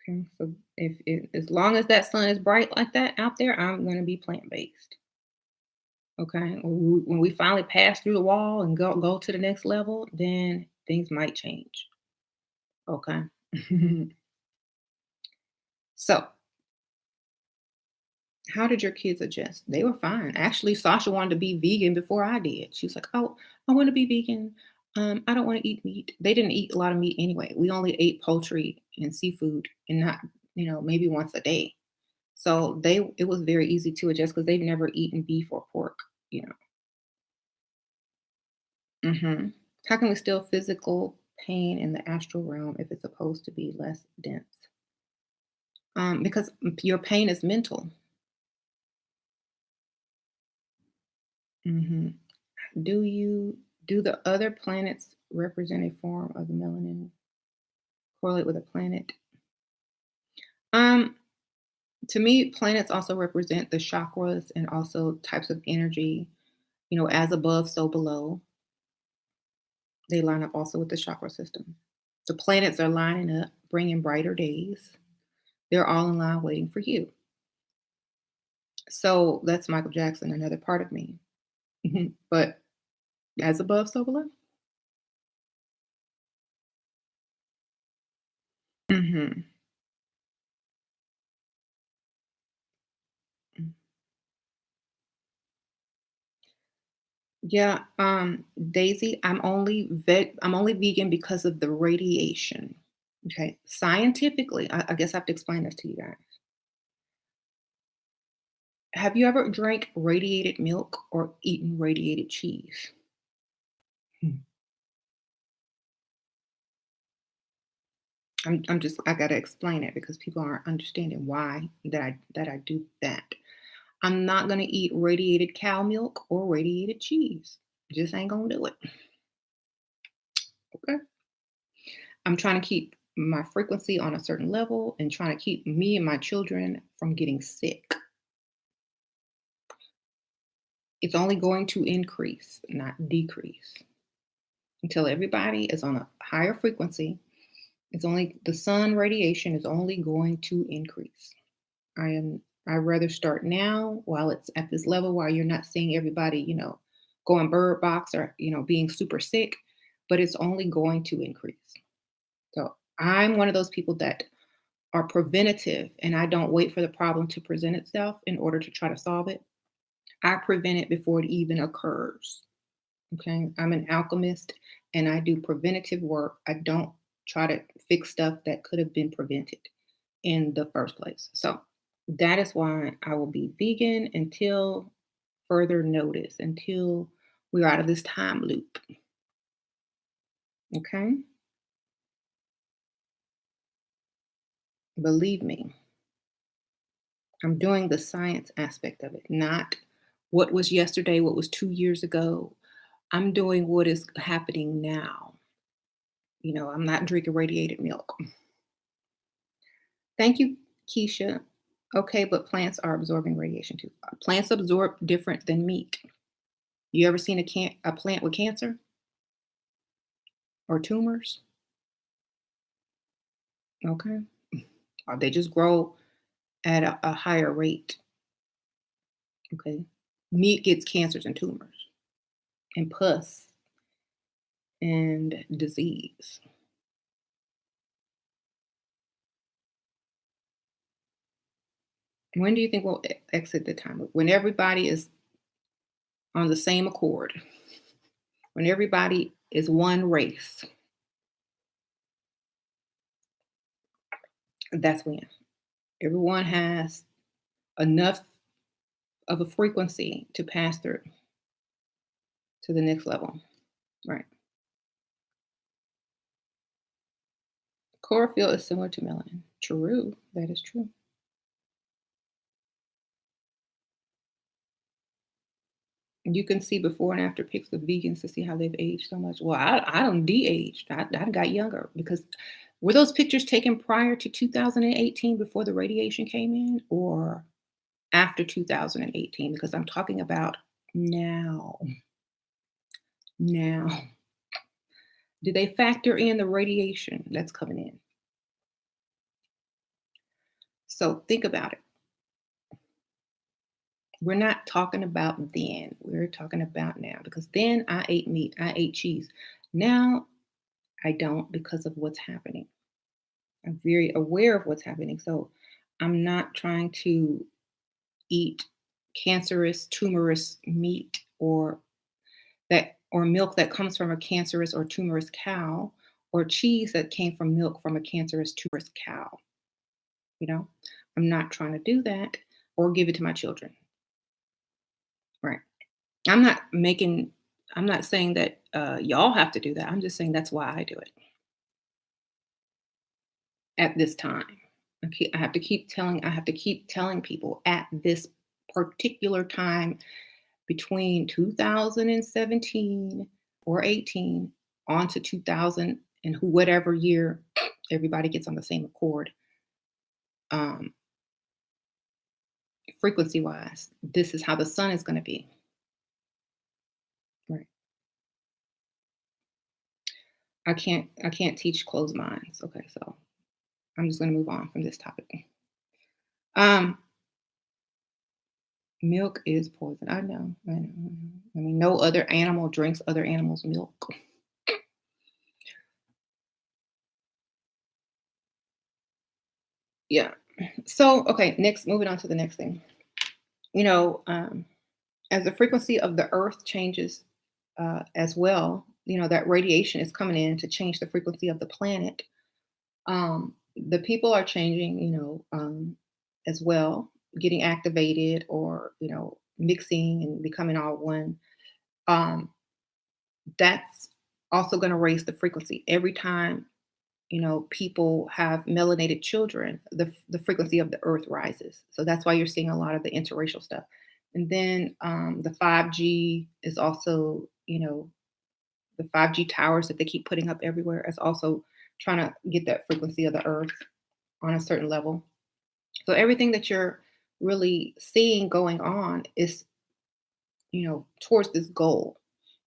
Okay, so if as long as that sun is bright like that out there, I'm going to be plant based. Okay, when we finally pass through the wall and go to the next level, then things might change. Okay. So, how did your kids adjust? They were fine. Actually, Sasha wanted to be vegan before I did. She was like, "Oh, I want to be vegan. I don't want to eat meat." They didn't eat a lot of meat anyway. We only ate poultry and seafood, and not, maybe once a day. So it was very easy to adjust because they've never eaten beef or pork. You know. How can we still physical pain in the astral realm if it's supposed to be less dense? Because your pain is mental. hmm do the other planets represent a form of the melanin correlate with a planet? Um, to me, planets also represent the chakras and also types of energy. As above, so below. They line up also with the chakra system. The planets are lining up, bringing brighter days. They're all in line waiting for you. So that's Michael Jackson, another part of me. But as above, so below. hmm Yeah, Daisy, I'm only vegan because of the radiation. Okay. Scientifically, I guess I have to explain this to you guys. Have you ever drank radiated milk or eaten radiated cheese? Hmm. I gotta explain it because people aren't understanding why that I do that. I'm not gonna eat radiated cow milk or radiated cheese. Just ain't gonna do it. Okay. I'm trying to keep my frequency on a certain level and trying to keep me and my children from getting sick. It's only going to increase, not decrease, until everybody is on a higher frequency. It's only the sun radiation is only going to increase. I rather start now while it's at this level while you're not seeing everybody, going bird box or, being super sick, but it's only going to increase. So I'm one of those people that are preventative and I don't wait for the problem to present itself in order to try to solve it. I prevent it before it even occurs. Okay. I'm an alchemist and I do preventative work. I don't try to fix stuff that could have been prevented in the first place. So that is why I will be vegan until further notice, until we're out of this time loop. Okay. Believe me, I'm doing the science aspect of it, not what was yesterday, what was 2 years ago. I'm doing what is happening now. I'm not drinking radiated milk. Thank you, Keisha. Okay, but plants are absorbing radiation too. Plants absorb different than meat. You ever seen a plant with cancer or tumors? Okay. Or they just grow at a higher rate. Okay. Meat gets cancers and tumors and pus and disease. When do you think we'll exit the time loop? When everybody is on the same accord, when everybody is one race, that's when everyone has enough of a frequency to pass through to the next level. Right. Chlorophyll is similar to melanin. True. That is true. You can see before and after pics of vegans to see how they've aged so much. Well, I don't de-aged. I got younger because were those pictures taken prior to 2018 before the radiation came in or after 2018? Because I'm talking about now. Now. Do they factor in the radiation that's coming in? So think about it. We're not talking about then. We're talking about now because then I ate meat, I ate cheese. Now I don't because of what's happening. I'm very aware of what's happening. So I'm not trying to eat cancerous, tumorous meat or milk that comes from a cancerous or tumorous cow or cheese that came from milk from a cancerous, tumorous cow. You know, I'm not trying to do that or give it to my children. Right. I'm not making, I'm not saying that y'all have to do that. I'm just saying that's why I do it at this time. I have to keep telling people at this particular time between 2017 or 18 on to 2000 and whatever year everybody gets on the same accord, um, frequency wise, this is how the sun is going to be. Right. I can't teach closed minds. Okay, so I'm just going to move on from this topic. Um, Milk is poison. I know. I know. I mean, no other animal drinks other animals' milk. Yeah. So, okay, next, moving on to the next thing. You know, um, as the frequency of the earth changes, as well. That radiation is coming in to change the frequency of the planet. The people are changing, as well, getting activated or, mixing and becoming all one. Um, that's also going to raise the frequency every time, people have melanated children, the frequency of the earth rises. So that's why you're seeing a lot of the interracial stuff. And then the 5G is also, the 5G towers that they keep putting up everywhere is also trying to get that frequency of the earth on a certain level. So everything that you're really seeing going on is, towards this goal.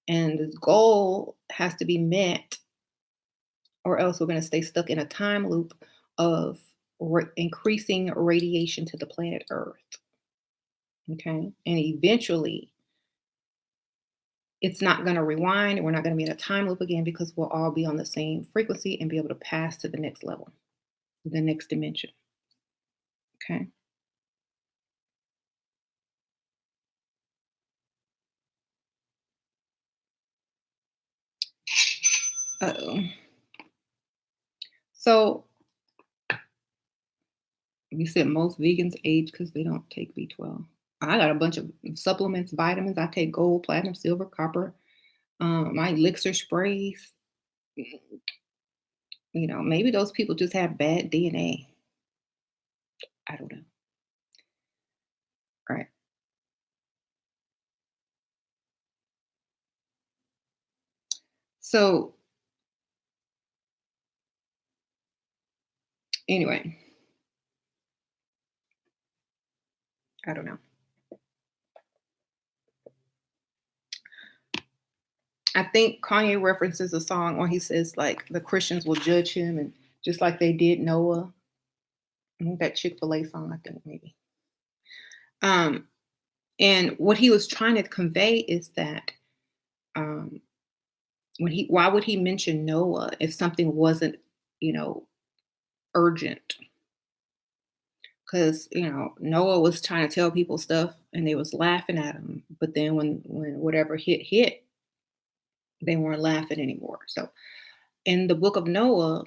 And this goal has to be met, or else we're going to stay stuck in a time loop of increasing radiation to the planet Earth. Okay. And eventually, it's not going to rewind and we're not going to be in a time loop again because we'll all be on the same frequency and be able to pass to the next level, the next dimension. Okay. Uh-oh. So you said most vegans age because they don't take B12. I got a bunch of supplements, vitamins. I take gold, platinum, silver, copper. My elixir sprays. Maybe those people just have bad DNA. I don't know. Right. So anyway, I don't know. I think Kanye references a song where he says like the Christians will judge him and just like they did Noah. I think that Chick-fil-A song, I think maybe. Um, and what he was trying to convey is that um why would he mention Noah if something wasn't, you know, urgent? Because Noah was trying to tell people stuff and they was laughing at him, but then when whatever hit, they weren't laughing anymore. So in the book of Noah,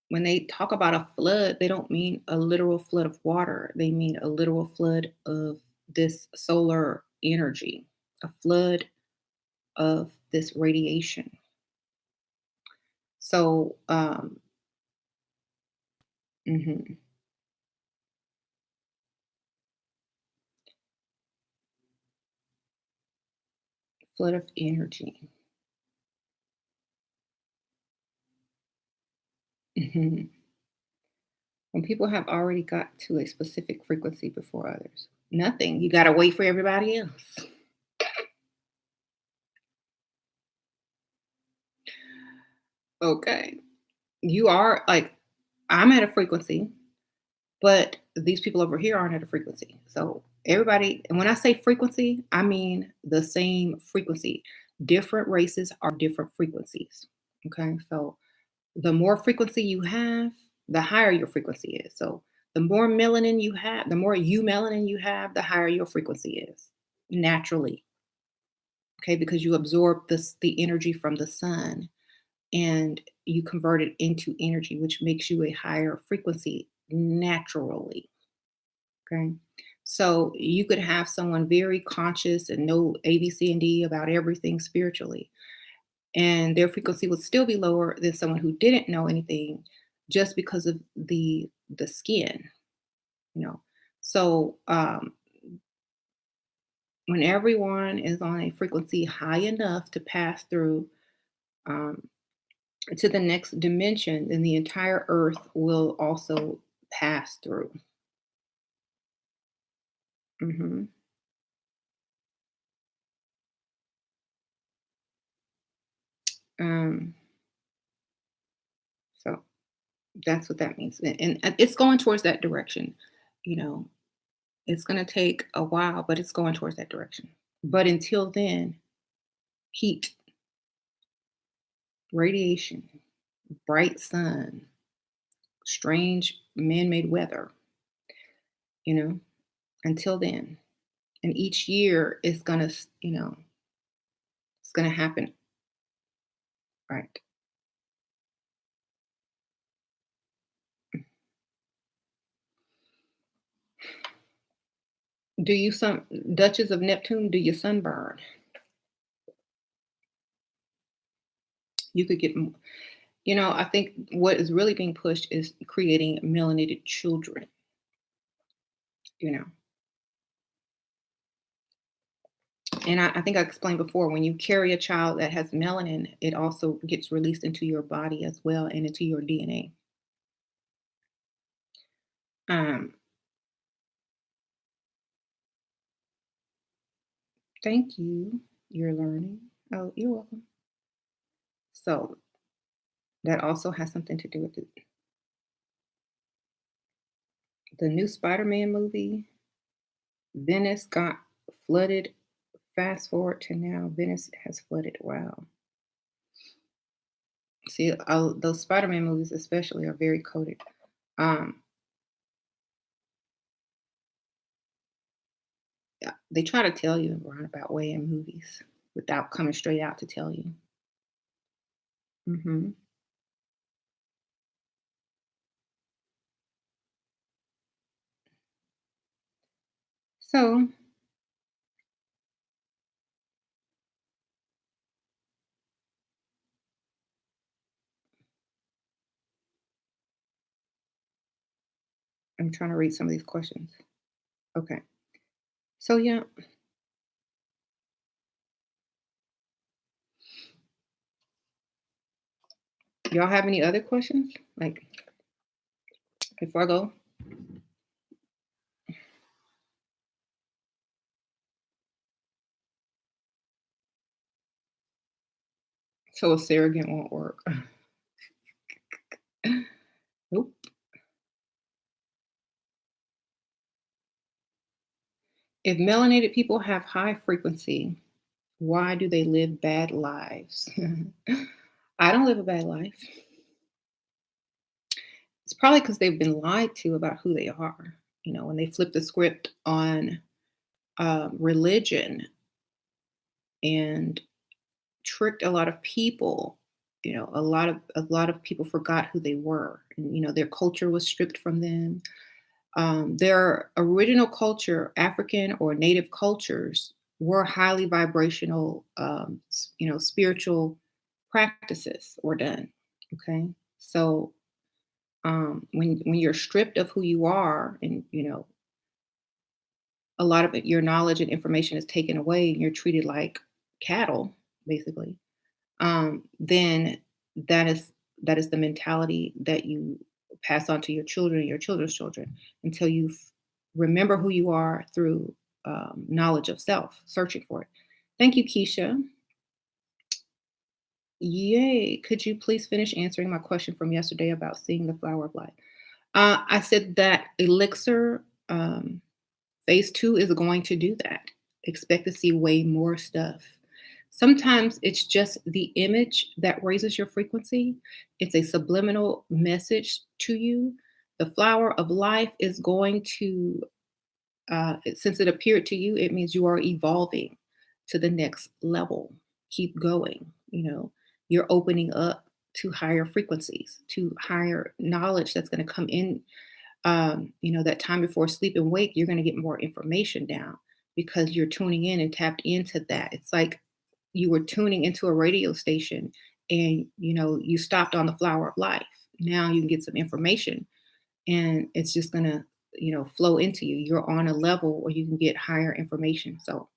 when they talk about a flood, they don't mean a literal flood of water. They mean a literal flood of this solar energy, a flood of this radiation. So, mhm, flood of energy. Mhm. When people have already got to a specific frequency before others, nothing. You got to wait for everybody else. Okay. You are like, I'm at a frequency, but these people over here aren't at a frequency. So everybody, and when I say frequency, I mean the same frequency. Different races are different frequencies. Okay. So the more frequency you have, the higher your frequency is. So the more melanin you have, the more melanin you have, the higher your frequency is naturally. Okay. Because you absorb the energy from the sun and you convert it into energy, which makes you a higher frequency naturally. Okay. So you could have someone very conscious and know A, B, C, and D about everything spiritually, and their frequency would still be lower than someone who didn't know anything just because of the skin, you know. So when everyone is on a frequency high enough to pass through um, to the next dimension, then the entire earth will also pass through. Hmm. Um, so that's what that means. And it's going towards that direction. You know, it's going to take a while, but it's going towards that direction. But until then, heat, radiation, bright sun, strange man made weather, you know, until then. And each year is going to, It's going to happen. Right. Do you sun Duchess of Neptune, do you sunburn? You could get I think what is really being pushed is creating melanated children, you know. And I think I explained before, when you carry a child that has melanin, it also gets released into your body as well and into your DNA. Um, Thank you. You're learning. Oh, you're welcome. So that also has something to do with the new Spider-Man movie. Venice got flooded. Fast forward to now, Venice has flooded. Wow. See, those Spider-Man movies especially are very coded. Um, yeah, they try to tell you in a roundabout way in movies without coming straight out to tell you. Hmm. So, I'm trying to read some of these questions. Okay. So, yeah, y'all have any other questions? Like, before I go? So, a surrogate won't work. Nope. If melanated people have high frequency, why do they live bad lives? I don't live a bad life. It's probably because they've been lied to about who they are. When they flip the script on religion and tricked a lot of people. A lot of people forgot who they were, and their culture was stripped from them. Their original culture, African or native cultures, were highly vibrational, spiritual practices were done. Okay, so when you're stripped of who you are, and a lot of your knowledge and information is taken away, and you're treated like cattle, basically, then that is that is the mentality that you pass on to your children and your children's children until you remember who you are through knowledge of self, searching for it. Thank you, Keisha. Yay. Could you please finish answering my question from yesterday about seeing the flower of life? I said that Elixir phase two is going to do that. Expect to see way more stuff. Sometimes it's just the image that raises your frequency. It's a subliminal message to you. The flower of life is going to, since it appeared to you, it means you are evolving to the next level. Keep going. You're opening up to higher frequencies, to higher knowledge that's going to come in. That time before sleep and wake, you're going to get more information down because you're tuning in and tapped into that. It's like you were tuning into a radio station, and you stopped on the flower of life. Now you can get some information, and it's just going to flow into you. You're on a level where you can get higher information. So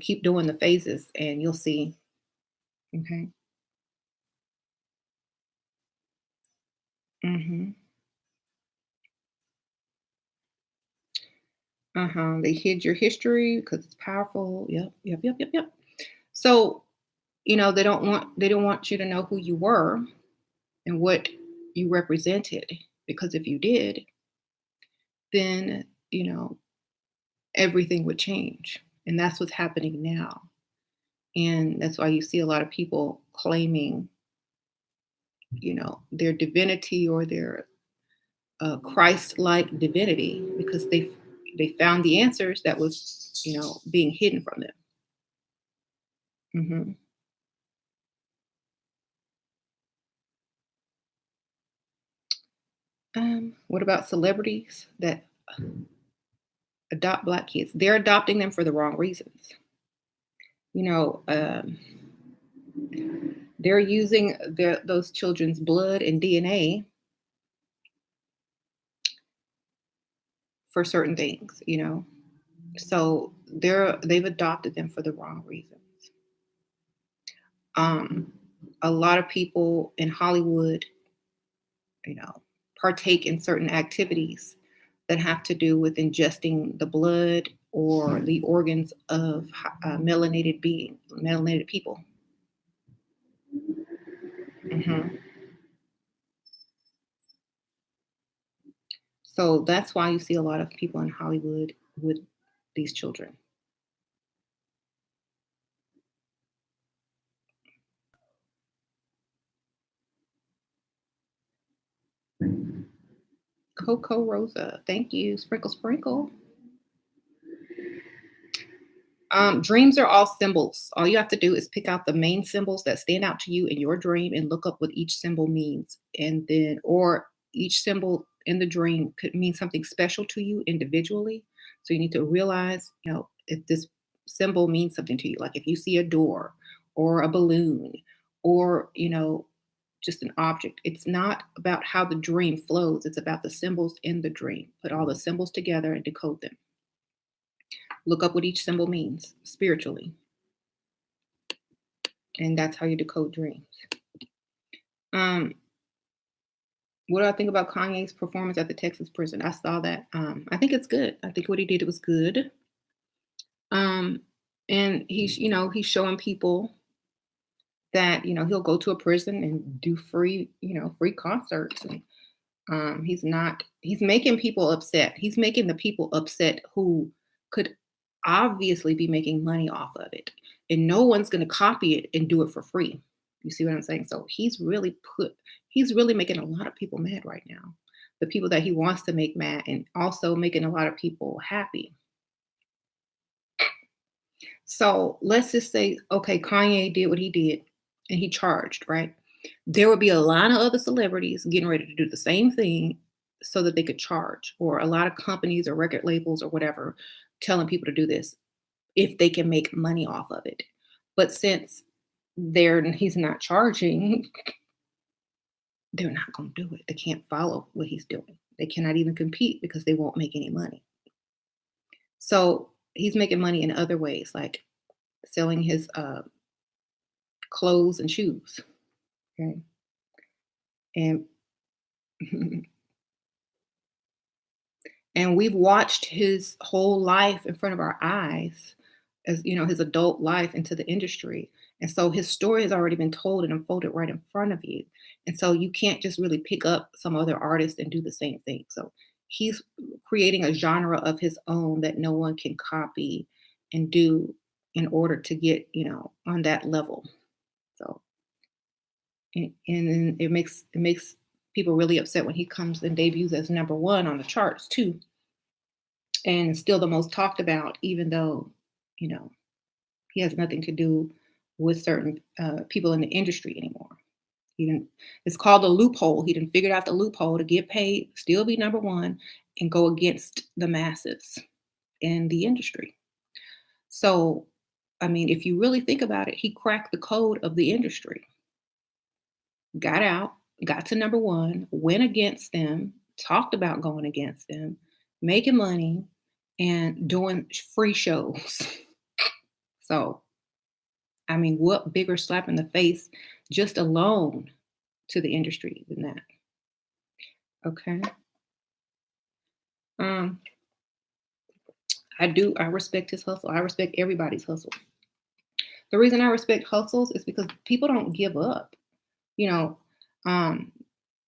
keep doing the phases and you'll see. Okay. Hmm. They hid your history because it's powerful. Yep, yep, yep, yep, yep. So they don't want you to know who you were and what you represented, because if you did, then everything would change. And that's what's happening now. And that's why you see a lot of people claiming their divinity or their Christ-like divinity, because they found the answers that was being hidden from them. Hmm. What about celebrities that adopt Black kids? They're adopting them for the wrong reasons. You know, they're using those children's blood and DNA for certain things, you know. So they've adopted them for the wrong reasons. Um, a lot of people in Hollywood, you know, partake in certain activities that have to do with ingesting the blood or the organs of melanated people. Mhm. So that's why you see a lot of people in Hollywood with these children. Coco Rosa, thank you. Sprinkle, sprinkle. Dreams are all symbols. All you have to do is pick out the main symbols that stand out to you in your dream and look up what each symbol means. And then, or each symbol in the dream could mean something special to you individually. So you need to realize, you know, if this symbol means something to you, like if you see a door or a balloon or, you know, just an object. It's not about how the dream flows, it's about the symbols in the dream. Put all the symbols together and decode them. Look up what each symbol means spiritually. And that's how you decode dreams. Um, what do I think about Kanye's performance at the Texas prison? I saw that. I think it's good. I think what he did was good. Um, and he's, you know, he's showing people that, you know, he'll go to a prison and do free, you know, free concerts. And he's making people upset. He's making the people upset who could obviously be making money off of it. And no one's going to copy it and do it for free. You see what I'm saying? So he's really making a lot of people mad right now. The people that he wants to make mad and also making a lot of people happy. So let's just say, okay, Kanye did what he did and he charged, right? There would be a lot of other celebrities getting ready to do the same thing so that they could charge, or a lot of companies or record labels or whatever telling people to do this if they can make money off of it. But since he's not charging, they're not going to do it. They can't follow what he's doing. They cannot even compete because they won't make any money. So he's making money in other ways, like selling his clothes and shoes. Okay. And and we've watched his whole life in front of our eyes, as you know, his adult life into the industry. And so his story has already been told and unfolded right in front of you. And so you can't just really pick up some other artist and do the same thing. So he's creating a genre of his own that no one can copy and do in order to get, you know, on that level. So and it makes people really upset when he comes and debuts as number one on the charts too, and still the most talked about, even though, you know, he has nothing to do with certain people in the industry anymore. He didn't. It's called a loophole. He didn't figure out the loophole to get paid, still be number one, and go against the masses in the industry. So, I mean, if you really think about it, he cracked the code of the industry, got out, got to number one, went against them, talked about going against them, making money, and doing free shows. So, I mean, what bigger slap in the face just alone to the industry than that? Okay. Um, I respect his hustle. I respect everybody's hustle. The reason I respect hustles is because people don't give up. You know, um,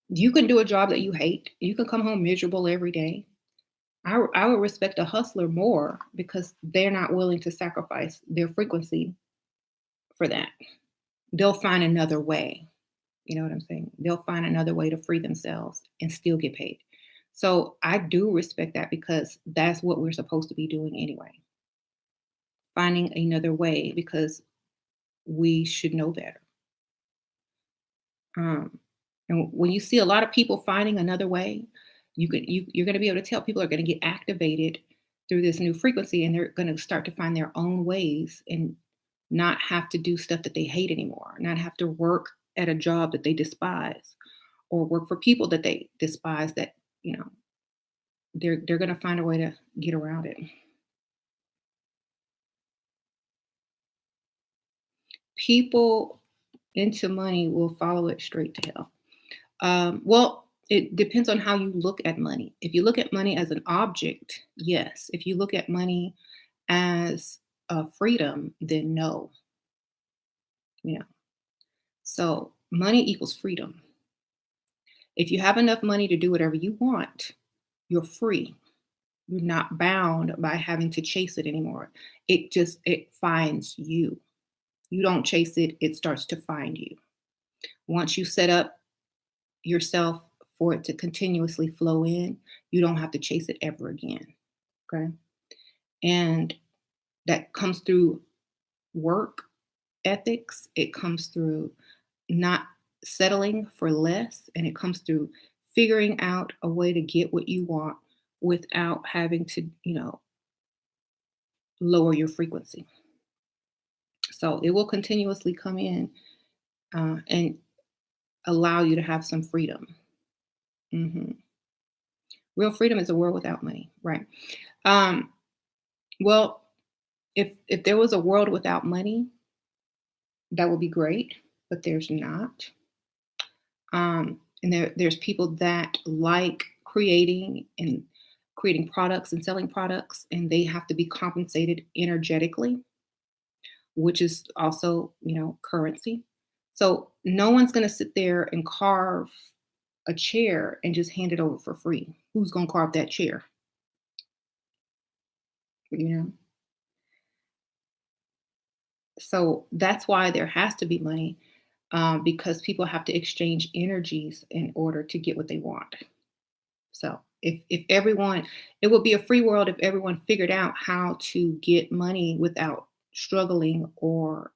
you can do a job that you hate. You can come home miserable every day. I would respect a hustler more because they're not willing to sacrifice their frequency for that. They'll find another way. You know what I'm saying? They'll find another way to free themselves and still get paid. So I do respect that because that's what we're supposed to be doing anyway. Finding another way because we should know better. Um, And when you see a lot of people finding another way, you're going to be able to tell people are going to get activated through this new frequency, and they're going to start to find their own ways and not have to do stuff that they hate anymore, not have to work at a job that they despise or work for people that they despise that, you know, they're going to find a way to get around it. People into money will follow it straight to hell. Well, it depends on how you look at money. If you look at money as an object, yes. If you look at money as a freedom, then no. You know, so money equals freedom. If you have enough money to do whatever you want, you're free. You're not bound by having to chase it anymore. It finds you. You don't chase it, it starts to find you. Once you set up yourself for it to continuously flow in, you don't have to chase it ever again. Okay. And that comes through work ethics, it comes through not settling for less, and it comes through figuring out a way to get what you want without having to, lower your frequency. So it will continuously come in and allow you to have some freedom. hmm Real freedom is a world without money, right? Um, well, if there was a world without money, that would be great, but there's not. And there's people that like creating products and selling products, and they have to be compensated energetically, which is also, currency. So no one's going to sit there and carve a chair and just hand it over for free. Who's going to carve that chair? You know? So that's why there has to be money, because people have to exchange energies in order to get what they want. So if everyone, it would be a free world if everyone figured out how to get money without struggling or,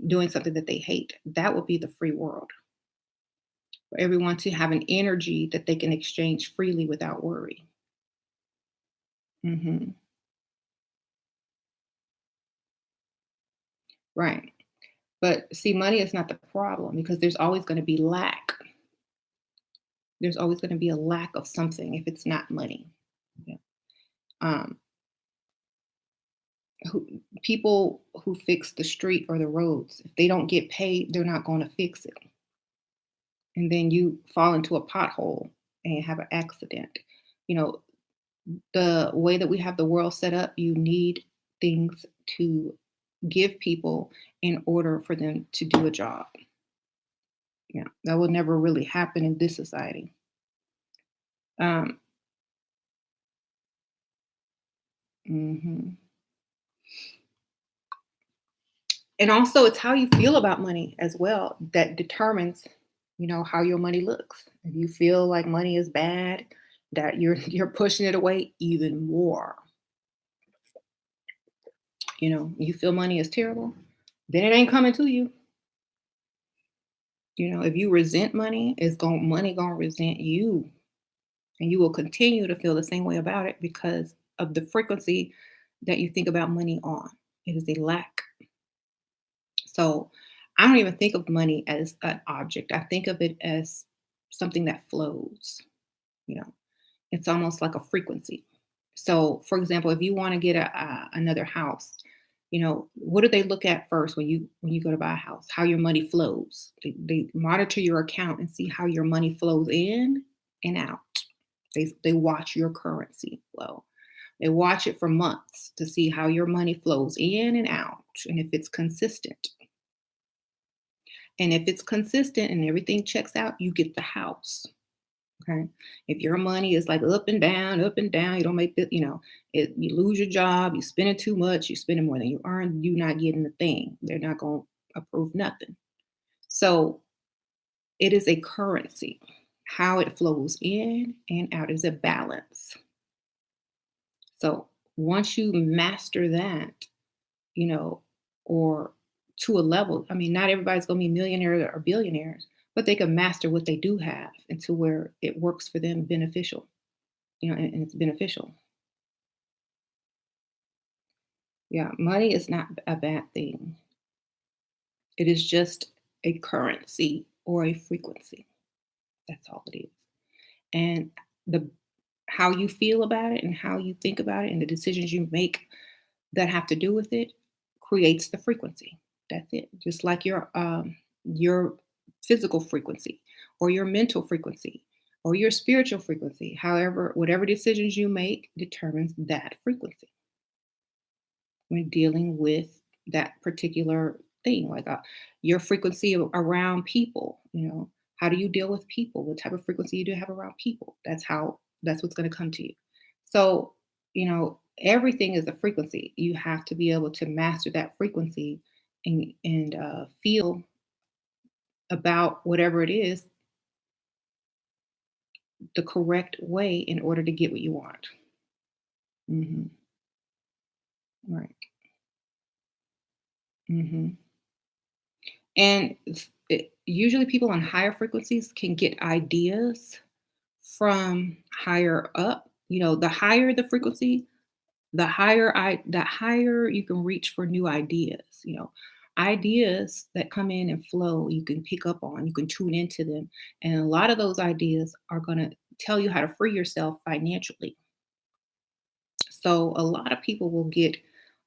doing something that they hate. That would be the free world for everyone to have an energy that they can exchange freely without worry. hmm Right. But see, money is not the problem because there's always going to be lack. There's always going to be a lack of something if it's not money. Yeah. Um, People who fix the street or the roads, if they don't get paid, they're not going to fix it. And then you fall into a pothole and have an accident. You know, the way that we have the world set up, you need things to give people in order for them to do a job. Yeah, that will never really happen in this society. Um, mhm. And also, it's how you feel about money as well that determines, how your money looks. If you feel like money is bad, that you're pushing it away even more. You feel money is terrible, then it ain't coming to you. If you resent money, money gonna resent you, and you will continue to feel the same way about it because of the frequency that you think about money on. It is a lack. So I don't even think of money as an object. I think of it as something that flows. You know, it's almost like a frequency. So, for example, if you want to get another house, what do they look at first when you go to buy a house? How your money flows. They monitor your account and see how your money flows in and out. They watch your currency flow. They watch it for months to see how your money flows in and out and if it's consistent. And if it's consistent and everything checks out, you get the house. Okay. If your money is like up and down, you don't make the, you lose your job, you spending too much, you spending more than you earn, you're not getting the thing. They're not going to approve nothing. So it is a currency. How it flows in and out is a balance. So once you master that, you know, or to a level, I mean, not everybody's going to be millionaires or billionaires, but they can master what they do have into where it works for them beneficial, and it's beneficial. Yeah, money is not a bad thing. It is just a currency or a frequency. That's all it is. And the how you feel about it and how you think about it and the decisions you make that have to do with it creates the frequency. That's it. Just like your physical frequency or your mental frequency or your spiritual frequency. However, whatever decisions you make determines that frequency when dealing with that particular thing, like your frequency around people. How do you deal with people? What type of frequency you do have around people? That's what's going to come to you. So, everything is a frequency. You have to be able to master that frequency and feel about whatever it is the correct way in order to get what you want. Hmm. Right. Hmm. And usually people on higher frequencies can get ideas from higher up. The higher the frequency, the higher you can reach for new ideas. Ideas that come in and flow, you can pick up on, you can tune into them. And a lot of those ideas are going to tell you how to free yourself financially. So a lot of people will get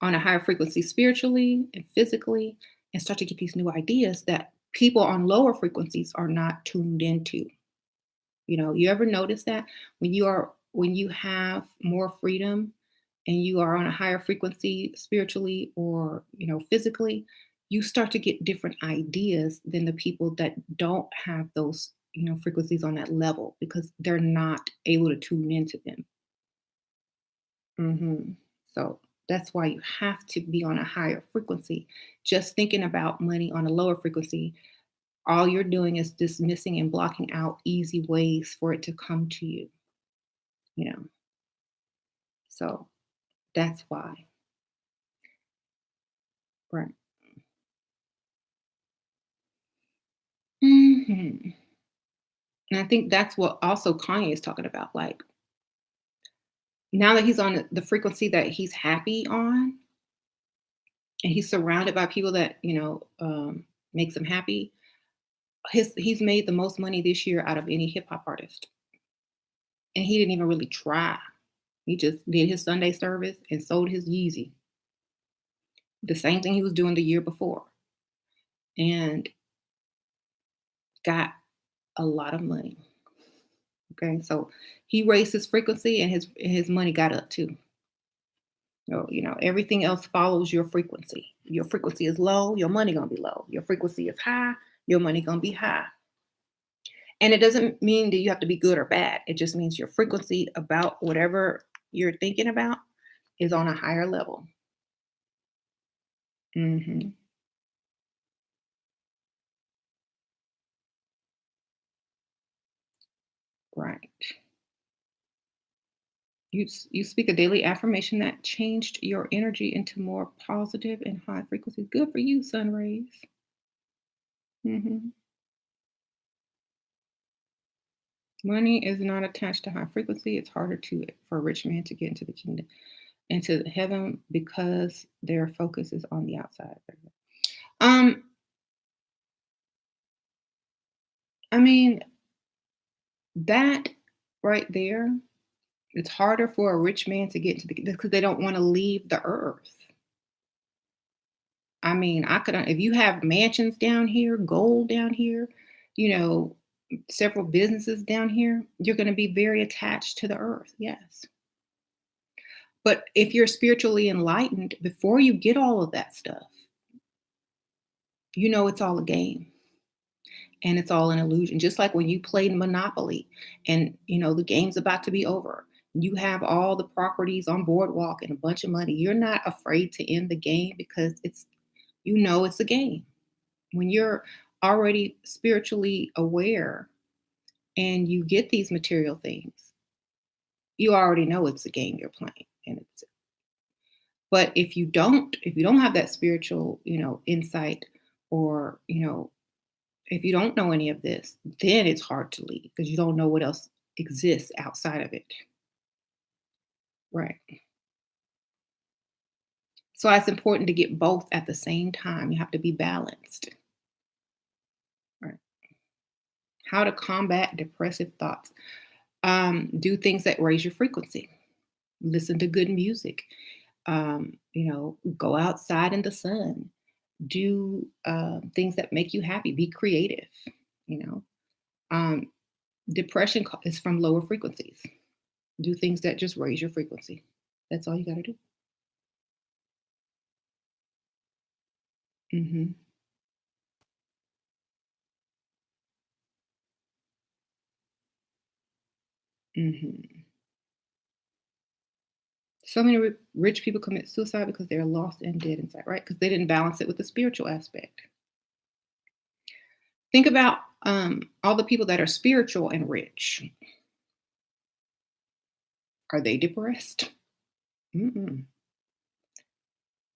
on a higher frequency spiritually and physically and start to get these new ideas that people on lower frequencies are not tuned into. You ever notice that when you have more freedom and you are on a higher frequency spiritually or, physically, you start to get different ideas than the people that don't have those, frequencies on that level because they're not able to tune into them. So that's why you have to be on a higher frequency. Just thinking about money on a lower frequency, all you're doing is dismissing and blocking out easy ways for it to come to you, you know. So that's why. Right. Hmm. And I think that's what also Kanye is talking about. Like now that he's on the frequency that he's happy on, and he's surrounded by people that makes him happy. He's made the most money this year out of any hip hop artist, and he didn't even really try. He just did his Sunday service and sold his Yeezy. The same thing he was doing the year before, and got a lot of money. Okay, so he raised his frequency, and his money got up too. So, everything else follows your frequency. Your frequency is low, your money gonna be low. Your frequency is high, your money gonna be high. And it doesn't mean that you have to be good or bad. It just means your frequency about whatever you're thinking about is on a higher level. Hmm. Right. You speak a daily affirmation that changed your energy into more positive and high frequency. Good for you, sun rays. Hmm. Money is not attached to high frequency. It's harder for a rich man to get into the kingdom, into heaven because their focus is on the outside. Um, I mean that right there. It's harder for a rich man to get into the because they don't want to leave the earth. I mean, I could if you have mansions down here, gold down here, you know, several businesses down here, you're going to be very attached to the earth. Yes. But if you're spiritually enlightened, before you get all of that stuff, it's all a game and it's all an illusion. Just like when you played Monopoly and, the game's about to be over. You have all the properties on Boardwalk and a bunch of money. You're not afraid to end the game because it's a game. When you're already spiritually aware and you get these material things, you already know it's a game you're playing. But if you don't have that spiritual, insight or, If you don't know any of this, then it's hard to leave because you don't know what else exists outside of it. Right. So it's important to get both at the same time. You have to be balanced. Right. How to combat depressive thoughts. Do things that raise your frequency. Listen to good music. Go outside in the sun. Do things that make you happy. Be creative. You know, um, depression is from lower frequencies. Do things that just raise your frequency. That's all you got to do. Hmm. Hmm. So many rich people commit suicide because they're lost and dead inside, right? Because they didn't balance it with the spiritual aspect. Think about all the people that are spiritual and rich. Are they depressed? Mm-mm.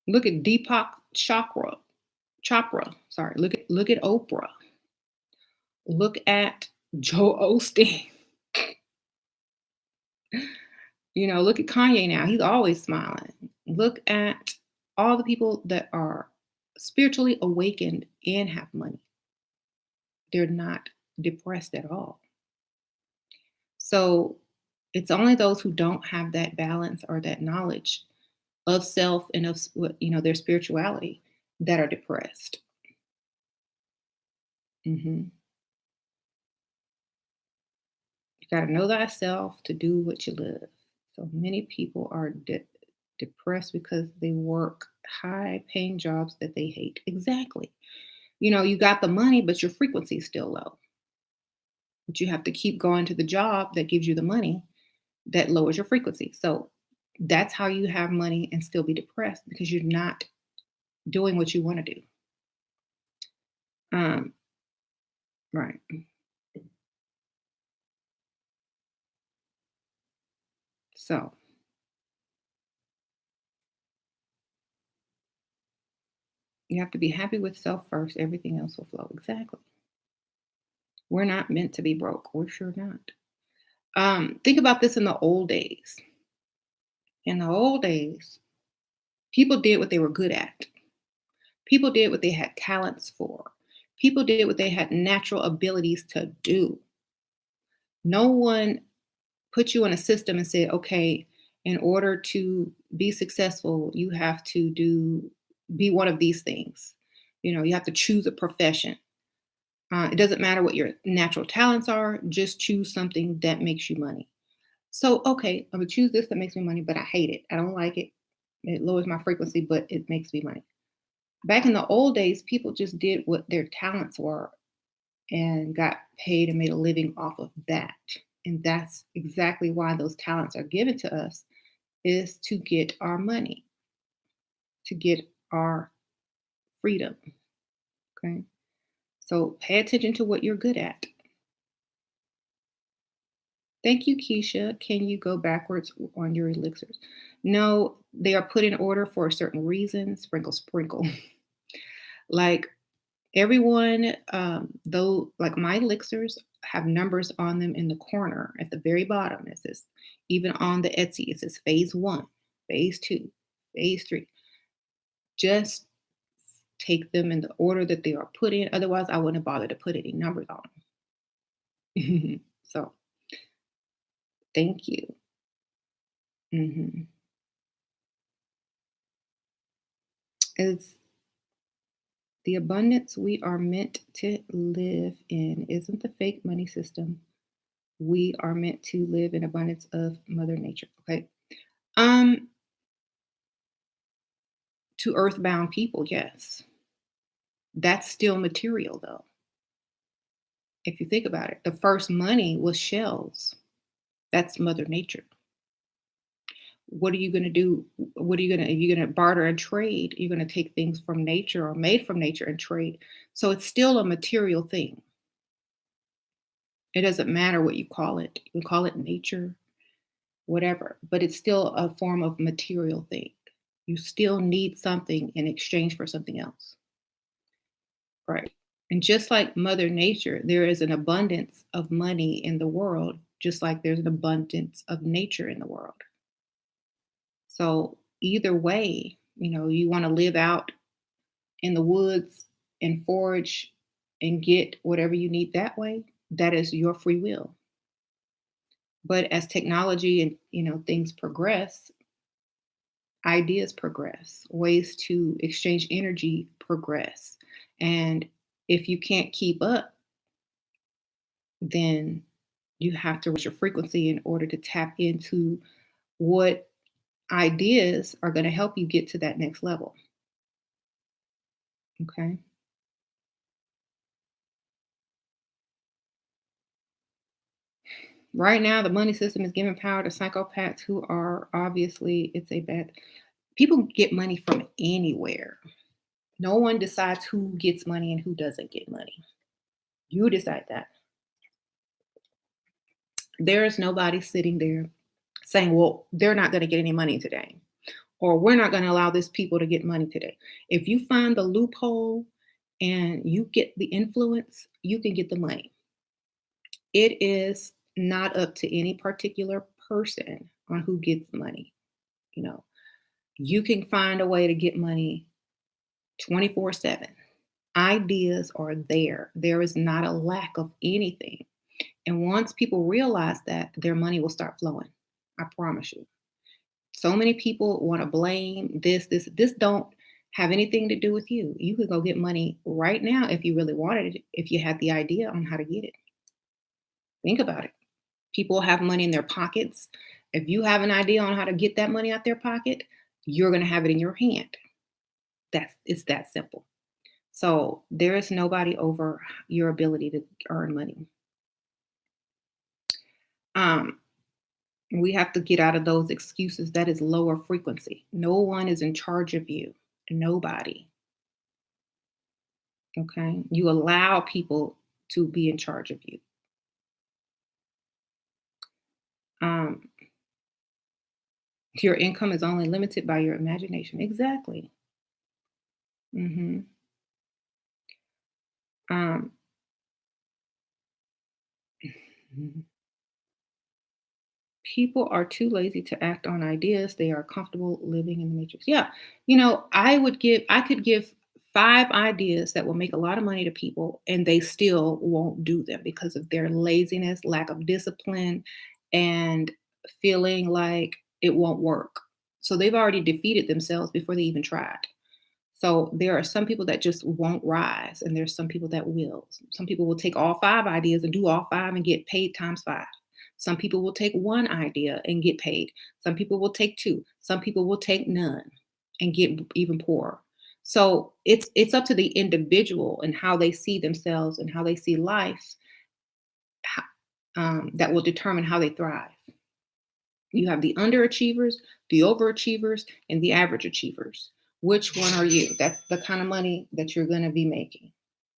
Look at Deepak Chopra. Sorry. Look at Oprah. Look at Joe Osteen. Look at Kanye now. He's always smiling. Look at all the people that are spiritually awakened and have money. They're not depressed at all. So it's only those who don't have that balance or that knowledge of self and of their spirituality that are depressed. Hmm. You got to know thyself to do what you love. So many people are depressed because they work high paying jobs that they hate. Exactly. You got the money, but your frequency is still low. But you have to keep going to the job that gives you the money that lowers your frequency. So that's how you have money and still be depressed because you're not doing what you want to do. Um, right. So you have to be happy with self first. Everything else will flow. Exactly. We're not meant to be broke. We're sure not. Think about this in the old days. In the old days, people did what they were good at. People did what they had talents for. People did what they had natural abilities to do. No one put you in a system and said, okay, in order to be successful, you have to be one of these things. You have to choose a profession. It doesn't matter what your natural talents are, just choose something that makes you money. So, okay, I'm gonna choose this that makes me money, but I hate it. I don't like it. It lowers my frequency, but it makes me money. Back in the old days, people just did what their talents were and got paid and made a living off of that. And that's exactly why those talents are given to us is to get our money, to get our freedom. Okay. So pay attention to what you're good at. Thank you, Keisha. Can you go backwards on your elixirs? No, they are put in order for a certain reason. Sprinkle, sprinkle. Like everyone, though, like my elixirs have numbers on them in the corner at the very bottom. It says, even on the Etsy, it says phase one, phase two, phase three. Just take them in the order that they are put in. Otherwise, I wouldn't bother to put any numbers on them. So thank you. Hmm. It's the abundance we are meant to live in isn't the fake money system. We are meant to live in abundance of Mother Nature. Okay. Um, to earthbound people, yes. That's still material though. If you think about it, the first money was shells. That's Mother Nature. What are you going to do? You're going to barter and trade. You're going to take things from nature or made from nature and trade. So it's still a material thing. It doesn't matter what you call it. You can call it nature, whatever, but it's still a form of material thing. You still need something in exchange for something else. Right. And just like Mother Nature, there is an abundance of money in the world, just like there's an abundance of nature in the world. So either way, you want to live out in the woods and forage and get whatever you need that way, that is your free will. But as technology and things progress, ideas progress, ways to exchange energy progress. And if you can't keep up, then you have to raise your frequency in order to tap into what ideas are going to help you get to that next level. Okay. Right now, the money system is giving power to psychopaths who are obviously, it's a bad. People get money from anywhere. No one decides who gets money and who doesn't get money. You decide that. There is nobody sitting there saying, well, they're not going to get any money today, or we're not going to allow this people to get money today. If you find the loophole and you get the influence, you can get the money. It is not up to any particular person on who gets money. You know, you can find a way to get money 24/7. Ideas are there. There is not a lack of anything. And once people realize that, their money will start flowing. I promise you. So many people want to blame this don't have anything to do with you. You could go get money right now if you really wanted it, if you had the idea on how to get it. Think about it. People have money in their pockets. If you have an idea on how to get that money out their pocket, you're going to have it in your hand. It's that simple. So there is nobody over your ability to earn money. Um, we have to get out of those excuses. That is lower frequency. No one is in charge of you. Nobody. Okay. You allow people to be in charge of you. Um, your income is only limited by your imagination. Exactly. hmm Um, people are too lazy to act on ideas. They are comfortable living in the matrix. Yeah. I could give 5 ideas that will make a lot of money to people and they still won't do them because of their laziness, lack of discipline, and feeling like it won't work. So they've already defeated themselves before they even tried. So there are some people that just won't rise, and there's some people that will. Some people will take all 5 ideas and do all 5 and get paid times 5. Some people will take one idea and get paid. Some people will take 2. Some people will take none and get even poorer. So it's up to the individual and how they see themselves and how they see life, that will determine how they thrive. You have the underachievers, the overachievers, and the average achievers. Which one are you? That's the kind of money that you're going to be making.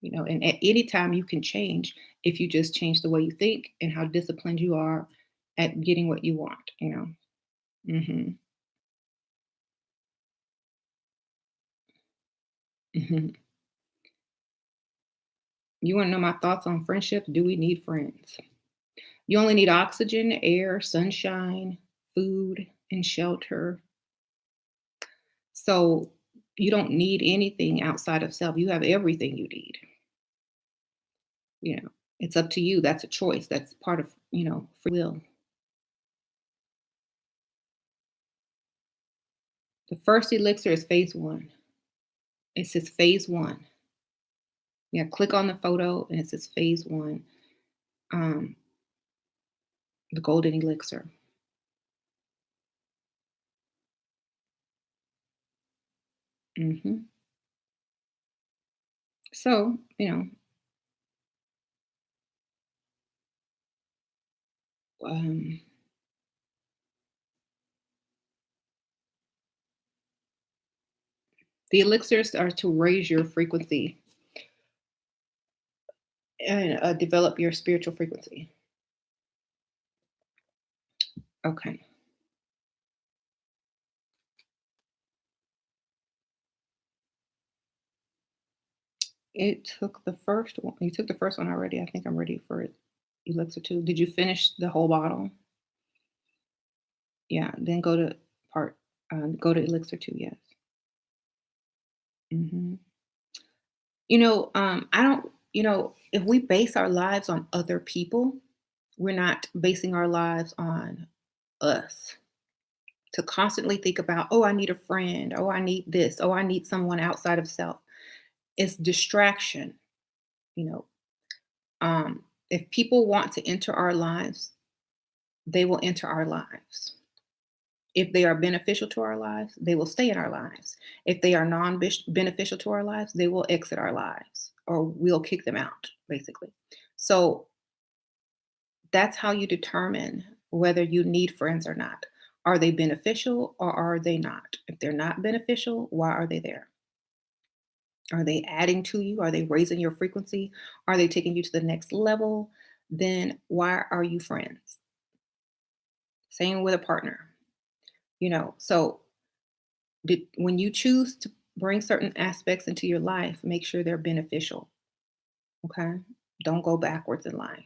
And at any time you can change if you just change the way you think and how disciplined you are at getting what you want. hmm hmm You want to know my thoughts on friendship? Do we need friends? You only need oxygen, air, sunshine, food, and shelter. So you don't need anything outside of self. You have everything you need. You know, it's up to you. That's a choice. That's part of, free will. The first elixir is phase one. It says phase one. Yeah, click on the photo and it says phase one, um, the golden elixir. hmm So, um, the elixirs are to raise your frequency and develop your spiritual frequency. Okay. It took the first one. You took the first one already. I think I'm ready for Elixir 2. Did you finish the whole bottle? Yeah, then part go to Elixir 2, yes. Mhm. I don't if we base our lives on other people, we're not basing our lives on us. To constantly think about, "Oh, I need a friend. Oh, I need this. Oh, I need someone outside of self." It's distraction, you know. If people want to enter our lives, they will enter our lives. If they are beneficial to our lives, they will stay in our lives. If they are non-beneficial to our lives, they will exit our lives or we'll kick them out, basically. So that's how you determine whether you need friends or not. Are they beneficial or are they not? If they're not beneficial, why are they there? Are they adding to you? Are they raising your frequency? Are they taking you to the next level? Then why are you friends? Same with a partner. So when you choose to bring certain aspects into your life, make sure they're beneficial. Okay. Don't go backwards in life.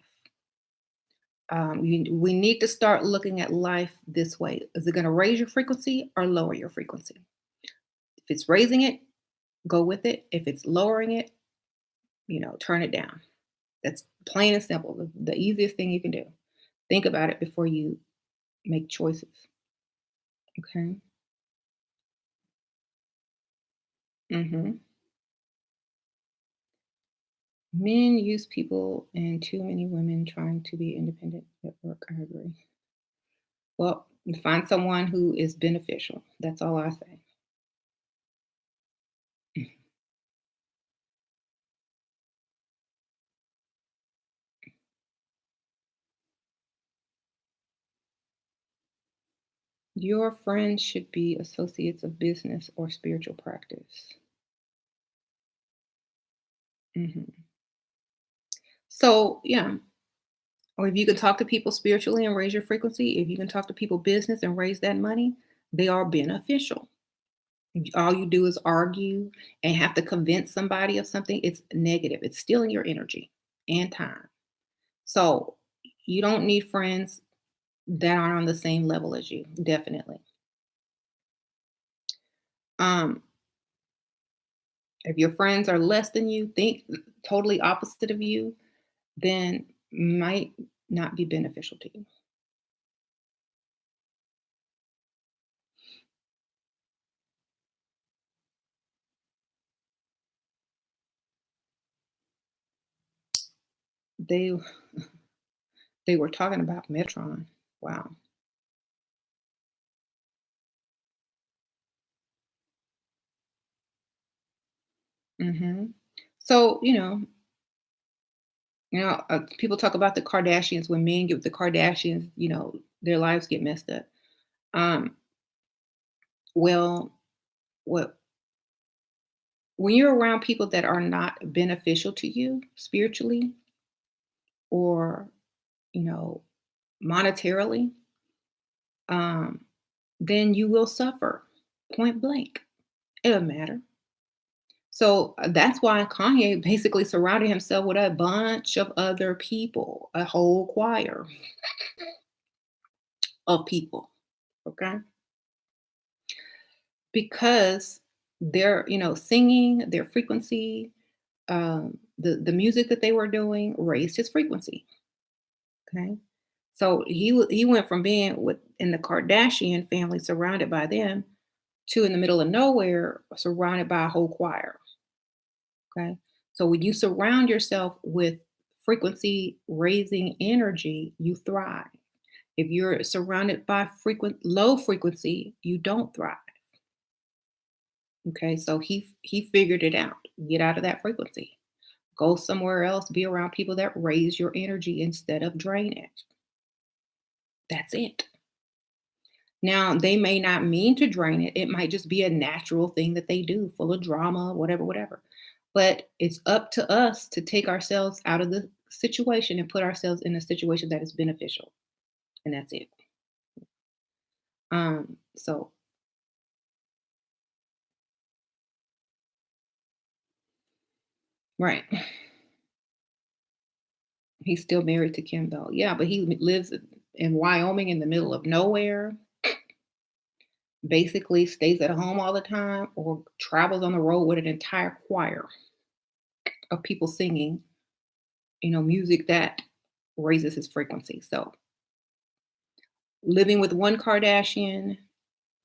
We need to start looking at life this way. Is it going to raise your frequency or lower your frequency? If it's raising it, go with it. If it's lowering it, turn it down. That's plain and simple. The easiest thing you can do. Think about it before you make choices. Okay. hmm Men use people and too many women trying to be independent at work. I agree. Well, find someone who is beneficial. That's all I say. Your friends should be associates of business or spiritual practice. hmm So, yeah. Or if you can talk to people spiritually and raise your frequency, if you can talk to people business and raise that money, they are beneficial. All you do is argue and have to convince somebody of something, it's negative. It's stealing your energy and time. So you don't need friends that are on the same level as you, definitely. Um, if your friends are less than you, think totally opposite of you, then might not be beneficial to you. They they were talking about Metron. Wow. hmm So people talk about the Kardashians. When men get with the Kardashians, their lives get messed up. Um, well, what when you're around people that are not beneficial to you spiritually or you know monetarily, um, then you will suffer. Point blank. It doesn't matter. So that's why Kanye basically surrounded himself with a bunch of other people, a whole choir of people. Okay. Because their singing, their frequency, the music that they were doing raised his frequency. Okay. So he went from being with in the Kardashian family surrounded by them to in the middle of nowhere surrounded by a whole choir. Okay. So when you surround yourself with frequency raising energy, you thrive. If you're surrounded by frequent low frequency, you don't thrive. Okay. So he figured it out. Get out of that frequency. Go somewhere else, be around people that raise your energy instead of drain it. That's it. Now, they may not mean to drain it. It might just be a natural thing that they do, full of drama, whatever, whatever. But it's up to us to take ourselves out of the situation and put ourselves in a situation that is beneficial. And that's it. So Right. He's still married to Kim though. Yeah, but he lives in Wyoming in the middle of nowhere, basically stays at home all the time or travels on the road with an entire choir of people singing, music that raises his frequency. So, living with one Kardashian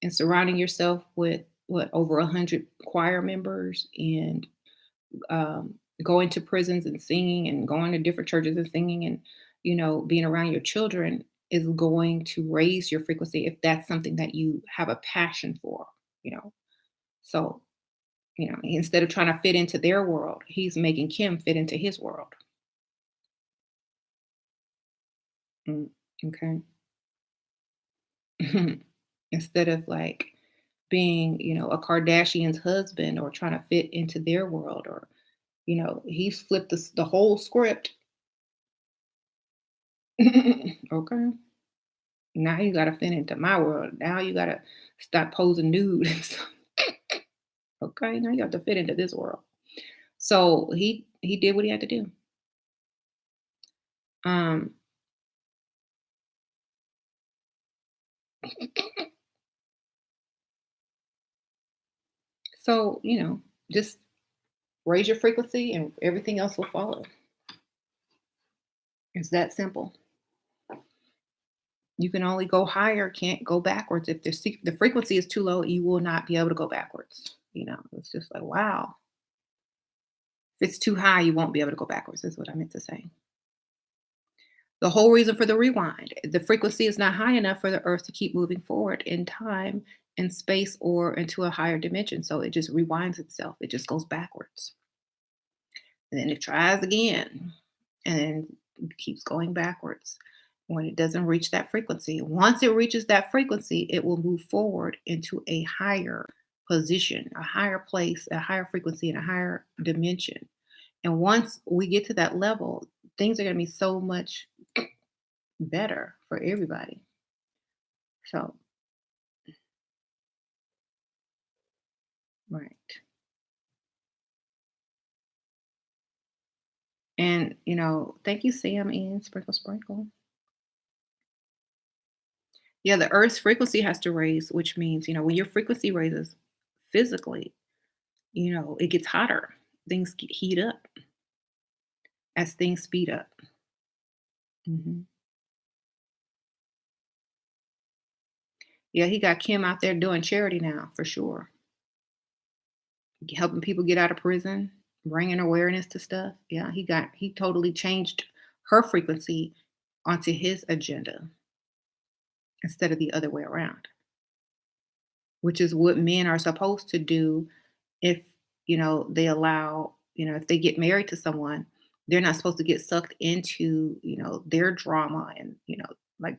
and surrounding yourself with what over 100 choir members and going to prisons and singing and going to different churches and singing and being around your children is going to raise your frequency if that's something that you have a passion for you know so instead of trying to fit into their world, he's making Kim fit into his world. Mm, okay. Instead of like being a Kardashian's husband or trying to fit into their world, or he's flipped the whole script. Okay. Now you gotta fit into my world. Now you gotta stop posing nude and stuff. Okay, now you have to fit into this world. So he did what he had to do. Um, so just raise your frequency and everything else will follow. It's that simple. You can only go higher, can't go backwards. If the frequency is too low, you will not be able to go backwards. It's just like, wow. If it's too high, you won't be able to go backwards, is what I meant to say. The whole reason for the rewind, the frequency is not high enough for the earth to keep moving forward in time and space or into a higher dimension. So it just rewinds itself. It just goes backwards. And then it tries again and it keeps going backwards when it doesn't reach that frequency. Once it reaches that frequency, it will move forward into a higher position, a higher place, a higher frequency, and a higher dimension. And once we get to that level, things are going to be so much better for everybody. So, right. And, thank you, Sam and Sprinkle Sprinkle. Yeah, the earth's frequency has to raise, which means, when your frequency raises physically, it gets hotter. Things heat up as things speed up. Hmm. Yeah, he got Kim out there doing charity now for sure, helping people get out of prison, bringing awareness to stuff. Yeah, he totally changed her frequency onto his agenda instead of the other way around, which is what men are supposed to do if they allow, if they get married to someone, they're not supposed to get sucked into their drama, and like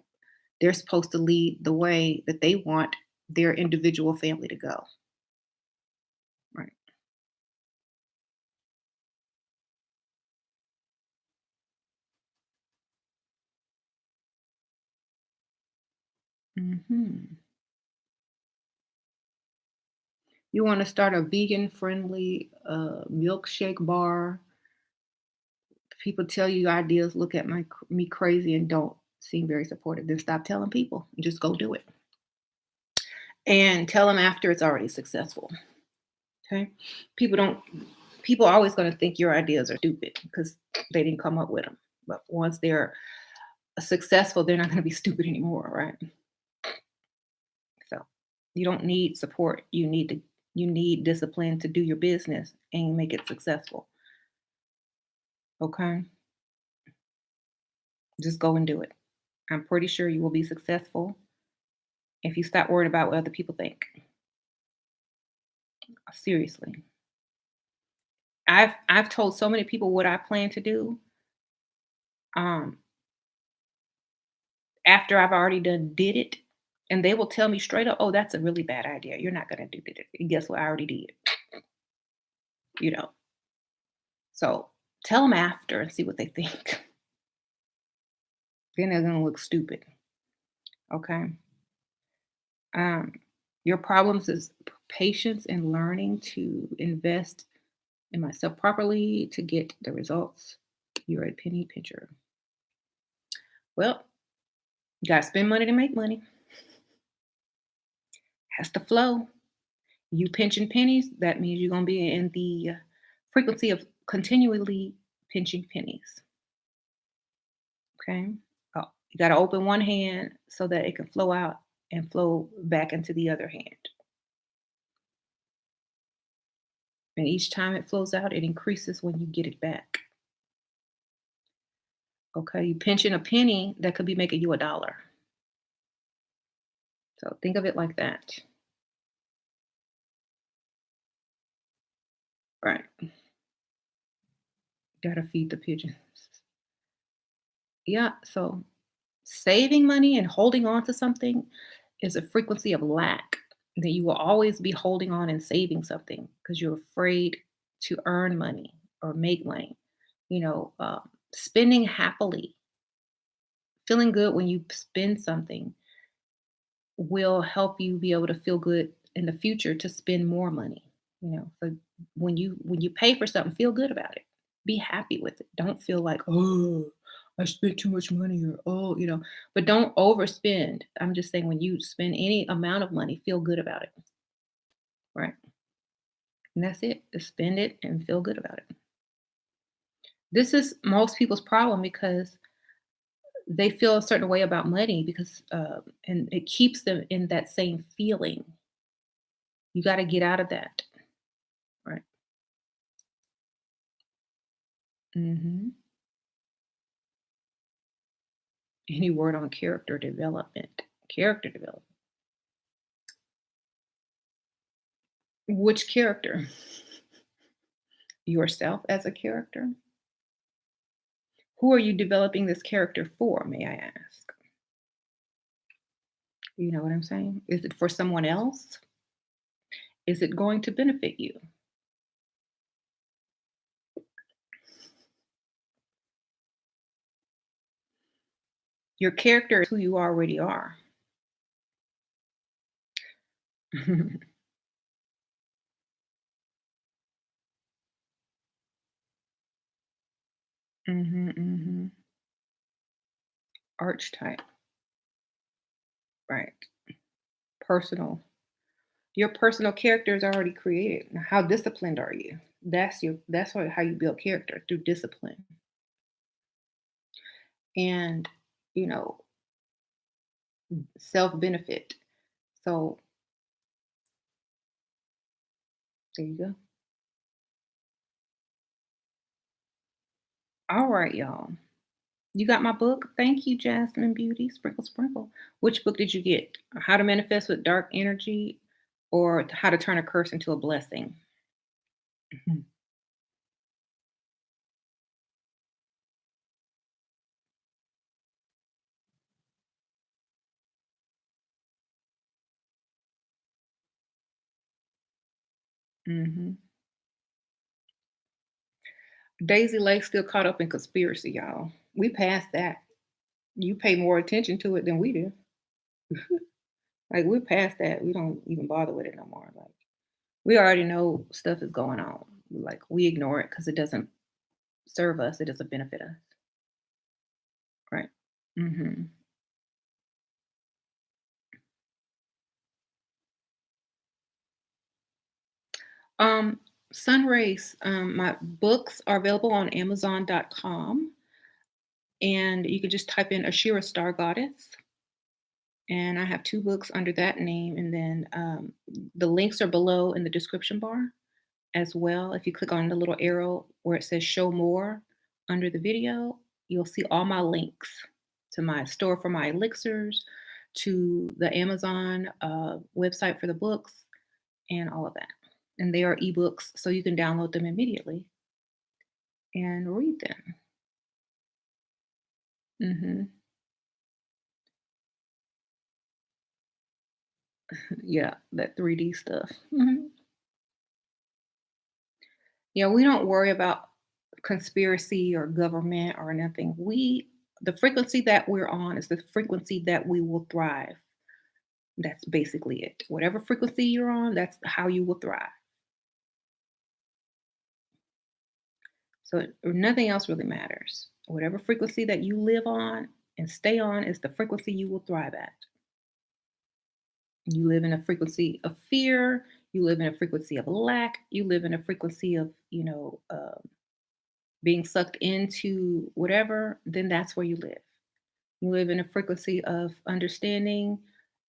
they're supposed to lead the way that they want their individual family to go. Right. Hmm. You want to start a vegan friendly milkshake bar. People tell you ideas, look at me crazy and don't seem very supportive, then stop telling people, just go do it and tell them after it's already successful. Okay. People don't People are always going to think your ideas are stupid because they didn't come up with them. But once they're successful, they're not going to be stupid anymore, right? So you don't need support. You need discipline to do your business and make it successful. Okay? Just go and do it. I'm pretty sure you will be successful if you stop worrying about what other people think. Seriously. I've told so many people what I plan to do. Um, After I've already did it, and they will tell me straight up, "Oh, that's a really bad idea. You're not gonna do it." And guess what? I already did, you know? So, tell them after and see what they think. Then they're gonna look stupid, okay? Um, your problems is patience and learning to invest and myself properly to get the results. You're a penny pincher. Well, you gotta spend money to make money. Has to flow. You pinching pennies, that means you're gonna be in the frequency of continually pinching pennies. Okay. Oh, you gotta open one hand so that it can flow out and flow back into the other hand. And each time it flows out, it increases when you get it back. Okay. You pinching a penny that could be making you a dollar. So think of it like that. Right. Gotta feed the pigeons. Yeah. So saving money and holding on to something is a frequency of lack that you will always be holding on and saving something because you're afraid to earn money or make money. Spending happily, feeling good when you spend something will help you be able to feel good in the future to spend more money. So when you pay for something, feel good about it. Be happy with it. Don't feel like, oh, I spent too much money, or but don't overspend. I'm just saying, when you spend any amount of money, feel good about it. Right. And that's it. Just spend it and feel good about it. This is most people's problem because they feel a certain way about money because and it keeps them in that same feeling. You got to get out of that. Right. Hmm. Any word on character development? Character development. Which character? Yourself as a character? Who are you developing this character for, may I ask? You know what I'm saying? Is it for someone else? Is it going to benefit you? Your character is who you already are. Mhm, mhm. Archetype, right? Personal. Your personal character is already created. Now, how disciplined are you? How you build character, through discipline. And you know, self-benefit. So there you go. All right, y'all. You got my book? Thank you, Jasmine Beauty. Sprinkle, sprinkle. Which book did you get? How to Manifest with Dark Energy, or How to Turn a Curse into a Blessing? Mhm. Mhm. Daisy Lake still caught up in conspiracy, y'all. We passed that. You pay more attention to it than we do. Like, we're past that. We don't even bother with it no more. Like, we already know stuff is going on. Like, we ignore it because it doesn't serve us. It doesn't benefit us. Right. Hmm. Um, Sun Rays, my books are available on Amazon.com, and you can just type in Ashira Star Goddess. And I have two books under that name. And then the links are below in the description bar as well. If you click on the little arrow where it says show more under the video, you'll see all my links to my store for my elixirs, to the Amazon website for the books, and all of that. And they are ebooks, so you can download them immediately and read them. Hmm. Yeah, that 3D stuff. Yeah, we don't worry about conspiracy or government or nothing. The frequency that we're on is the frequency that we will thrive. That's basically it. Whatever frequency you're on, that's how you will thrive. So nothing else really matters. Whatever frequency that you live on and stay on is the frequency you will thrive at. You live in a frequency of fear, you live in a frequency of lack, you live in a frequency of, being sucked into whatever, then that's where you live. You live in a frequency of understanding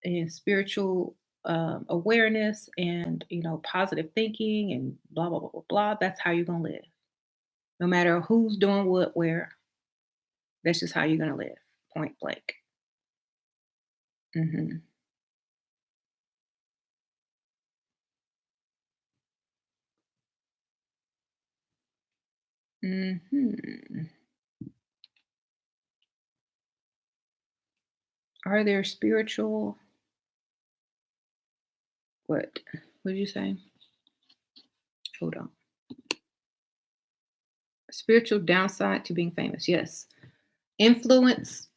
and spiritual awareness and, positive thinking and blah, blah, blah, blah, blah. That's how you're going to live. No matter who's doing what, where, that's just how you're going to live, point blank. Hmm. Hmm. Are there spiritual, what? What did you say? Hold on. Spiritual downside to being famous. Yes. Influence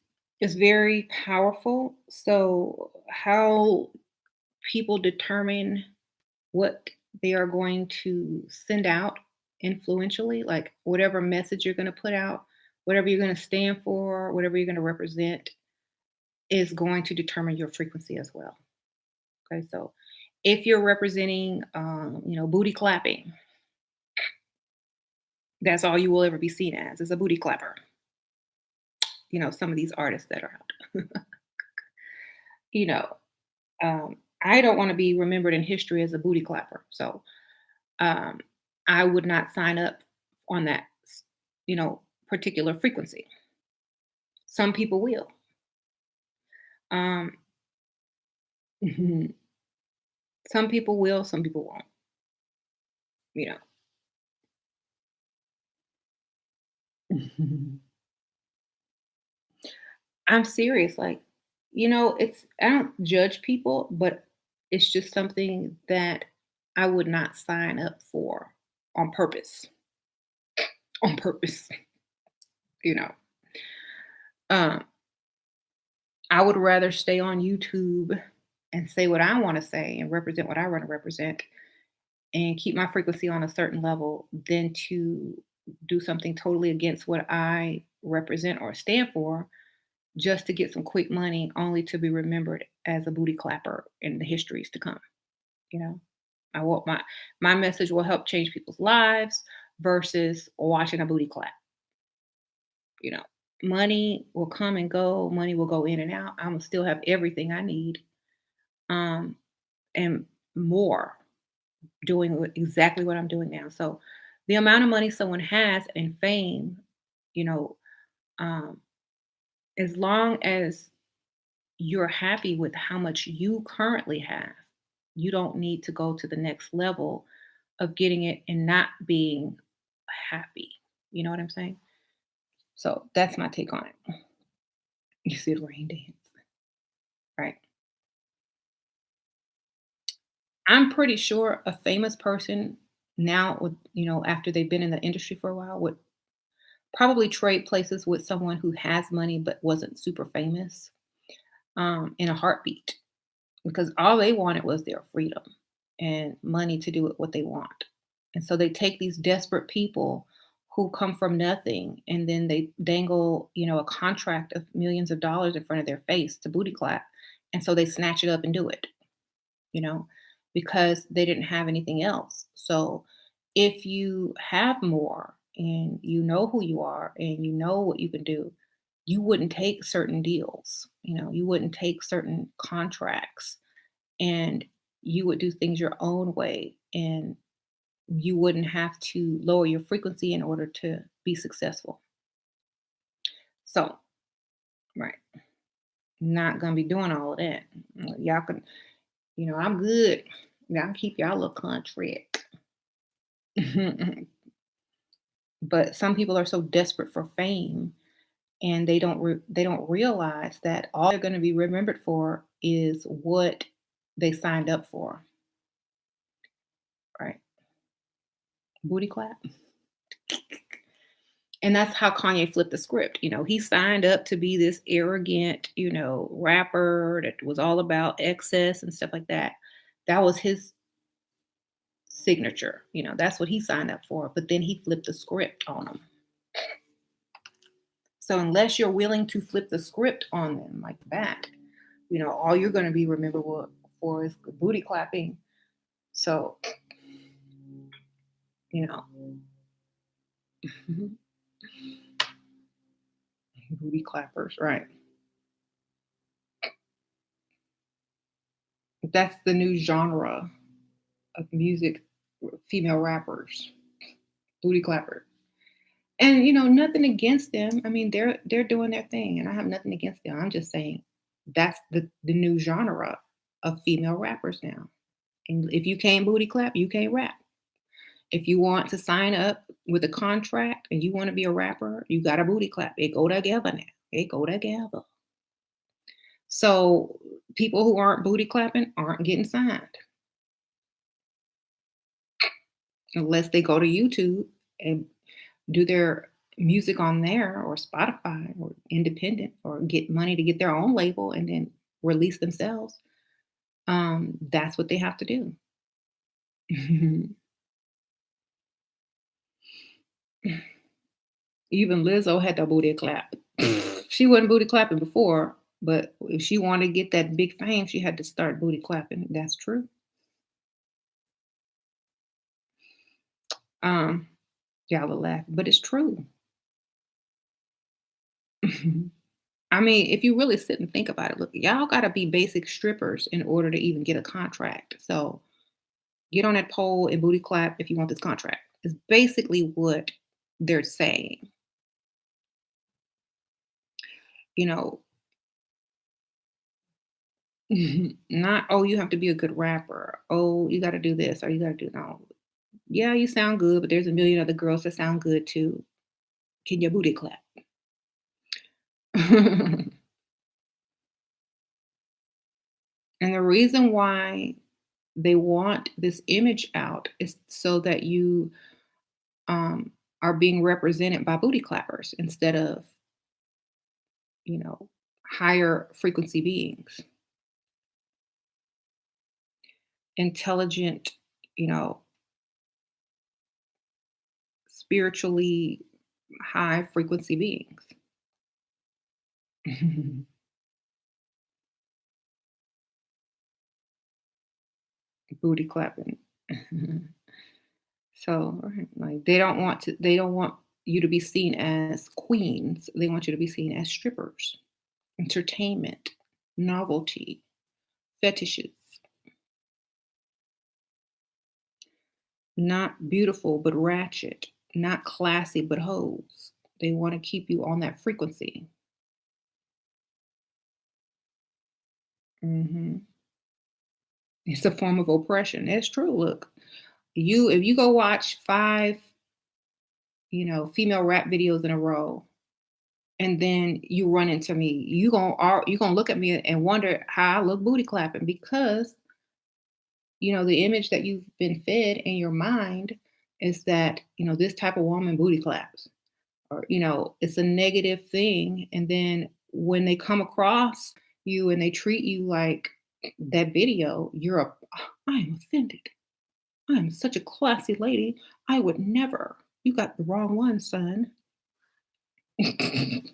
is very powerful. So, how people determine what they are going to send out influentially, like whatever message you're going to put out, whatever you're going to stand for, whatever you're going to represent, is going to determine your frequency as well. Okay. So, if you're representing, booty clapping, that's all you will ever be seen as is a booty clapper. Some of these artists that are out. you know, I don't want to be remembered in history as a booty clapper. So um, I would not sign up on that, particular frequency. Some people will. Um, some people will, some people won't. You know, I'm serious. Like, it's I don't judge people, but it's just something that I would not sign up for on purpose. On purpose, you know. Um, I would rather stay on YouTube and say what I want to say and represent what I want to represent and keep my frequency on a certain level than to do something totally against what I represent or stand for just to get some quick money only to be remembered as a booty clapper in the histories to come, you know. I want my message will help change people's lives versus watching a booty clap, you know. Money will come and go, money will go in and out. I'm gonna still have everything I need. Um and more doing exactly what I'm doing now. So the amount of money someone has and fame, you know, um, as long as you're happy with how much you currently have, you don't need to go to the next level of getting it and not being happy. You know what I'm saying? So that's my take on it. You see the rain dance, right? I'm pretty sure a famous person now would, after they've been in the industry for a while, would probably trade places with someone who has money but wasn't super famous, in a heartbeat, because all they wanted was their freedom and money to do what they want. And so they take these desperate people who come from nothing and then they dangle, a contract of millions of dollars in front of their face to booty clap. And so they snatch it up and do it, you know, because they didn't have anything else. So if you have more and you know who you are and you know what you can do, you wouldn't take certain deals, you wouldn't take certain contracts, and you would do things your own way, and you wouldn't have to lower your frequency in order to be successful. So, right, not gonna be doing all of that. Y'all can, I'm good. Y'all keep y'all little country. But some people are so desperate for fame and they don't realize that all they're going to be remembered for is what they signed up for, right? Booty clap. And that's how Kanye flipped the script. He signed up to be this arrogant, rapper that was all about excess and stuff like that. That was his signature. That's what he signed up for. But then he flipped the script on them. So unless you're willing to flip the script on them like that, all you're going to be remembered for is booty clapping. So, you know, booty clappers, right? That's the new genre of music, female rappers, booty clappers. And nothing against them. I mean, they're doing their thing, and I have nothing against them. I'm just saying that's the new genre of female rappers now. And if you can't booty clap, you can't rap. If you want to sign up with a contract and you want to be a rapper, you got to booty clap. It go together now. It go together. So people who aren't booty clapping aren't getting signed unless they go to YouTube and do their music on there or Spotify or independent or get money to get their own label and then release themselves. That's what they have to do. Even Lizzo had the booty clap. She wasn't booty clapping before, but if she wanted to get that big fame, she had to start booty clapping. That's true. Y'all are laughing, but it's true. I mean, if you really sit and think about it, look, y'all got to be basic strippers in order to even get a contract. So get on that pole and booty clap if you want this contract. It's basically what they're saying. Not, oh, you have to be a good rapper. Oh, you got to do this or you got to do no. Yeah, you sound good, but there's a million other girls that sound good too. Can your booty clap? And the reason why they want this image out is so that you are being represented by booty clappers instead of, higher frequency beings, intelligent, spiritually high frequency beings. Booty clapping. So, like they don't want you to be seen as queens. They want you to be seen as strippers, entertainment, novelty, fetishes. Not beautiful but ratchet, not classy but hoes. They want to keep you on that frequency. hmm It's a form of oppression. It's true. Look, if you go watch 5, female rap videos in a row, and then you run into me, you gonna look at me and wonder how I look booty clapping because the image that you've been fed in your mind is that this type of woman booty claps, or it's a negative thing, and then when they come across you and they treat you like that video, I am offended. I am such a classy lady. I would never. You got the wrong one, son. And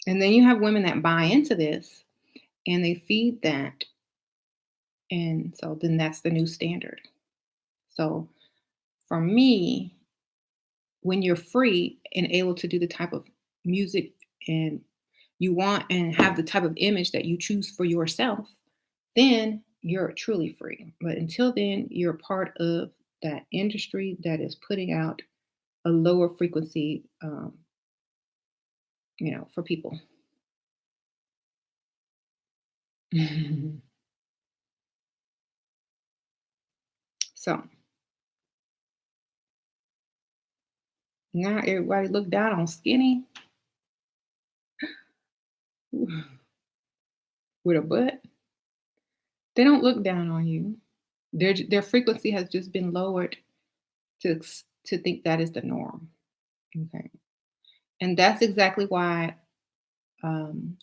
then you have women that buy into this and they feed that. And so then that's the new standard. So for me, when you're free and able to do the type of music and you want and have the type of image that you choose for yourself, then you're truly free. But until then, you're part of that industry that is putting out a lower frequency, for people. So now everybody look down on skinny with a butt. They don't look down on you. Their frequency has just been lowered to think that is the norm. Okay, and that's exactly why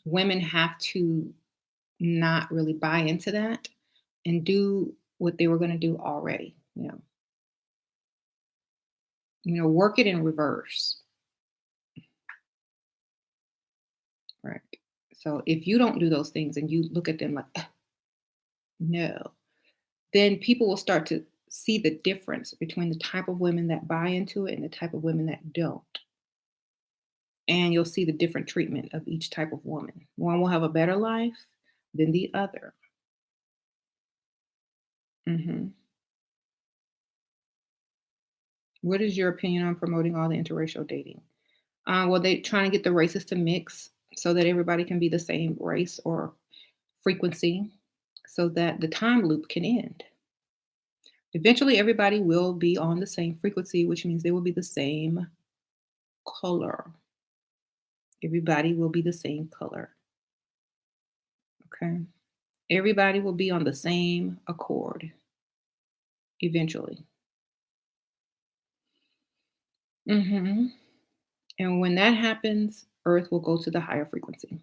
women have to not really buy into that and do what they were going to do already. Work it in reverse. Right. So if you don't do those things and you look at them like, no, then people will start to see the difference between the type of women that buy into it and the type of women that don't. And you'll see the different treatment of each type of woman. One will have a better life than the other. hmm What is your opinion on promoting all the interracial dating? Well, they trying to get the races to mix so that everybody can be the same race or frequency so that the time loop can end. Eventually, everybody will be on the same frequency, which means they will be the same color. Everybody will be the same color. Okay. Everybody will be on the same accord eventually. hmm And when that happens, Earth will go to the higher frequency.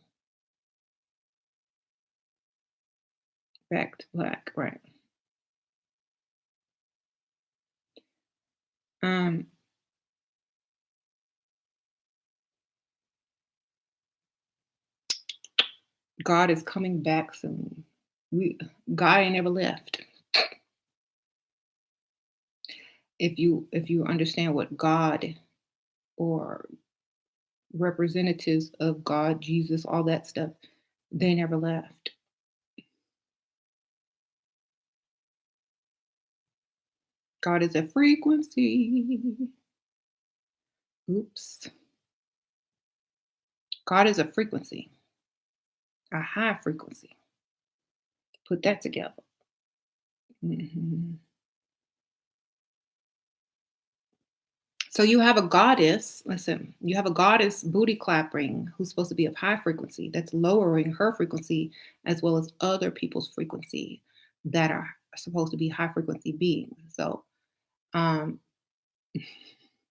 Back to black, right? Um, God is coming back soon. We God ain't never left. If you understand what God or representatives of God, Jesus, all that stuff, they never left. God is a frequency. Oops. God is a frequency, a high frequency. Put that together. Mhm. So you have a goddess, listen, you have a goddess booty clapping who's supposed to be of high frequency that's lowering her frequency as well as other people's frequency that are supposed to be high frequency beings. So um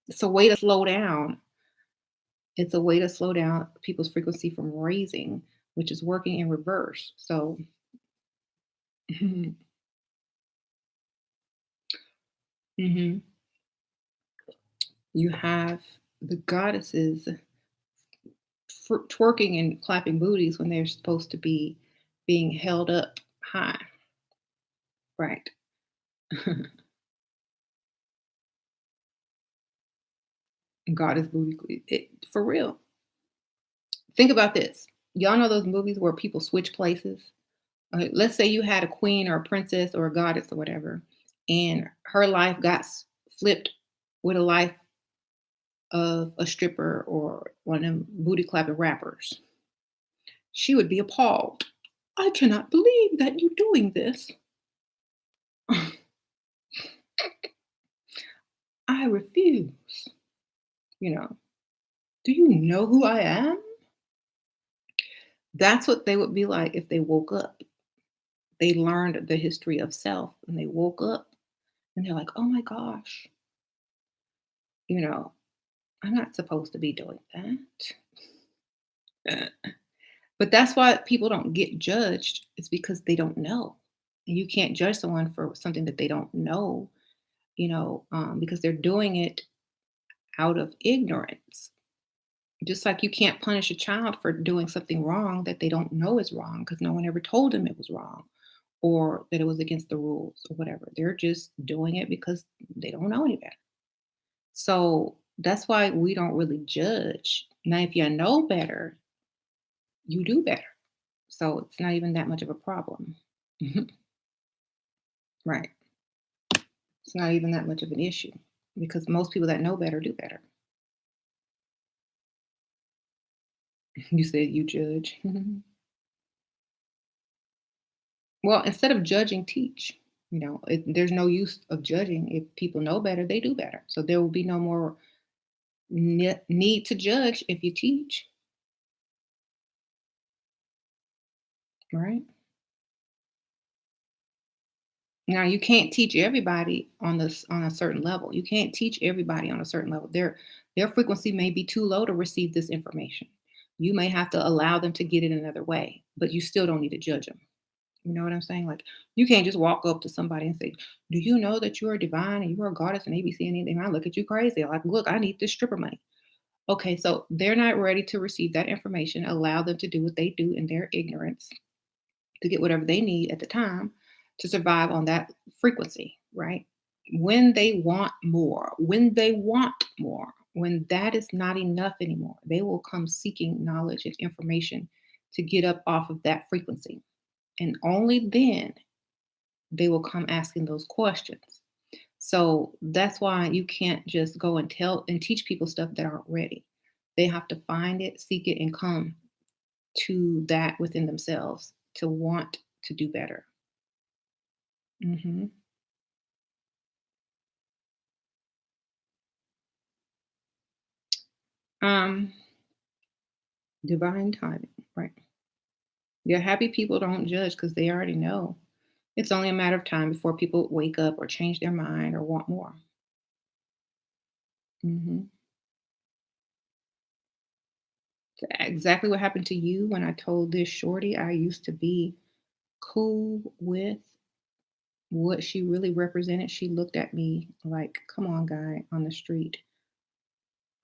it's a way to slow down. It's a way to slow down people's frequency from raising, which is working in reverse. So mhm. You have the goddesses twerking and clapping booties when they're supposed to be being held up high. Right. Goddess booty. For real. Think about this. Y'all know those movies where people switch places? Let's say you had a queen or a princess or a goddess or whatever, and her life got flipped with a life of a stripper or one of them booty clapping rappers. She would be appalled. I cannot believe that you're doing this. I refuse. You know, do you know who I am? That's what they would be like if they woke up. They learned the history of self and they woke up and they're like, oh my gosh, you know, I'm not supposed to be doing that. But that's why people don't get judged. It's because they don't know. And you can't judge someone for something that they don't know, because they're doing it out of ignorance. Just like you can't punish a child for doing something wrong that they don't know is wrong because no one ever told them it was wrong or that it was against the rules or whatever. They're just doing it because they don't know any better. So that's why we don't really judge. Now, if you know better, you do better. So it's not even that much of a problem. Right. It's not even that much of an issue because most people that know better do better. You said you judge. Well, instead of judging, teach. There's no use of judging. If people know better, they do better. So there will be no more need to judge if you teach, right? Now you can't teach everybody on a certain level. You can't teach everybody on a certain level. Their frequency may be too low to receive this information. You may have to allow them to get it another way, but you still don't need to judge them. You know what I'm saying? Like, you can't just walk up to somebody and say, "Do you know that you are divine and you are a goddess and ABC and anything?" I look at you crazy. Like, look, I need this stripper money. Okay, so they're not ready to receive that information. Allow them to do what they do in their ignorance to get whatever they need at the time to survive on that frequency, right? When that is not enough anymore, they will come seeking knowledge and information to get up off of that frequency. And only then they will come asking those questions. So that's why you can't just go and tell and teach people stuff that aren't ready. They have to find it, seek it, and come to that within themselves to want to do better. Hmm. Um, Divine timing, right? Yeah, happy people don't judge because they already know. It's only a matter of time before people wake up or change their mind or want more. Hmm. Exactly what happened to you when I told this shorty I used to be cool with what she really represented. She looked at me like, come on, guy on the street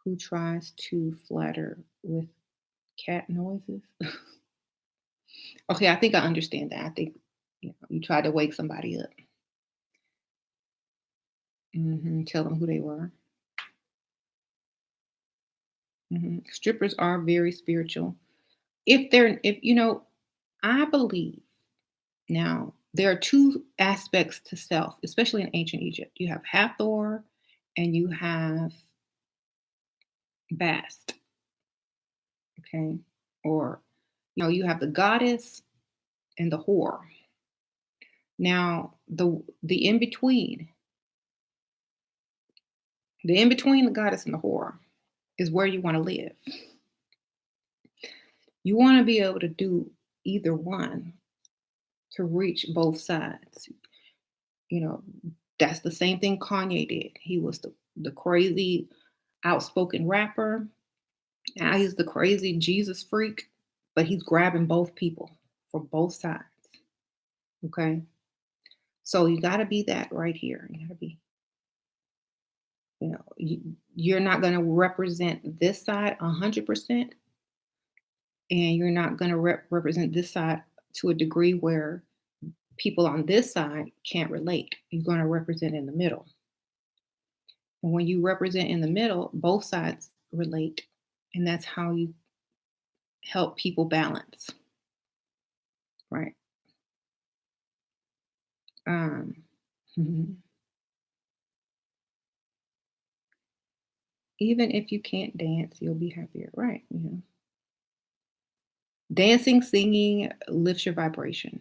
who tries to flatter with cat noises. Okay, I think I understand that. I think you tried to wake somebody up, tell them who they were. Strippers are very spiritual. If I believe now there are two aspects to self, especially in ancient Egypt. You have Hathor, and you have Bast. Okay, or you have the goddess and the whore. Now the in between the goddess and the whore is where you want to live. You want to be able to do either one to reach both sides. You know, that's the same thing Kanye did. He was the crazy outspoken rapper. Now he's the crazy Jesus freak, but he's grabbing both people for both sides. Okay. So you got to be that right here. You got to be, you're not going to represent this side 100%, and you're not going to represent this side to a degree where people on this side can't relate. You're going to represent in the middle. And when you represent in the middle, both sides relate. And that's how you help people balance, right? Um, mhm. Even if you can't dance, you'll be happier, right? Dancing, singing lifts your vibration.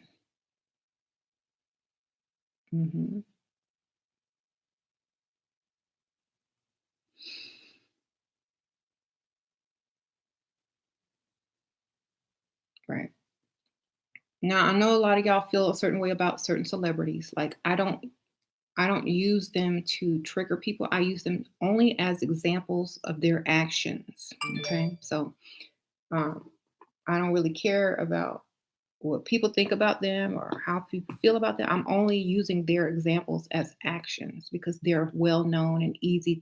Hmm. Right. Now, I know a lot of y'all feel a certain way about certain celebrities. Like I don't use them to trigger people. I use them only as examples of their actions. Okay. So um, I don't really care about what people think about them or how people feel about them. I'm only using their examples as actions because they're well known and easy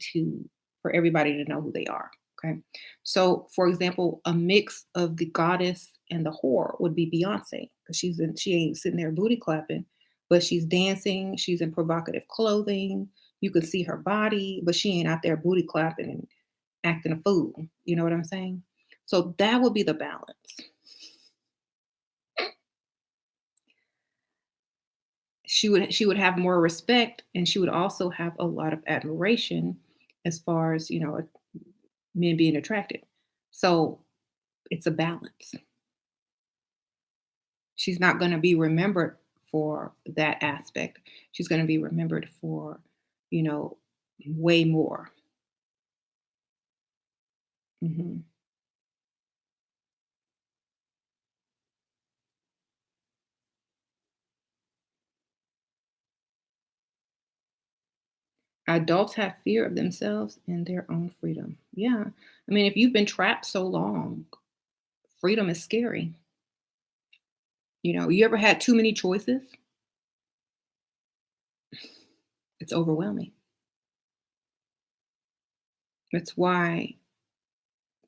for everybody to know who they are. Okay. So for example, a mix of the goddess and the whore would be Beyonce because she ain't sitting there booty clapping, but she's dancing, she's in provocative clothing. You can see her body, but she ain't out there booty clapping and acting a fool. You know what I'm saying? So that would be the balance. She would have more respect, and she would also have a lot of admiration as far as men being attracted. So it's a balance. She's not going to be remembered for that aspect. She's going to be remembered for you know way more. Hmm. Adults have fear of themselves and their own freedom. Yeah, I mean, if you've been trapped so long, freedom is scary. You ever had too many choices? It's overwhelming. That's why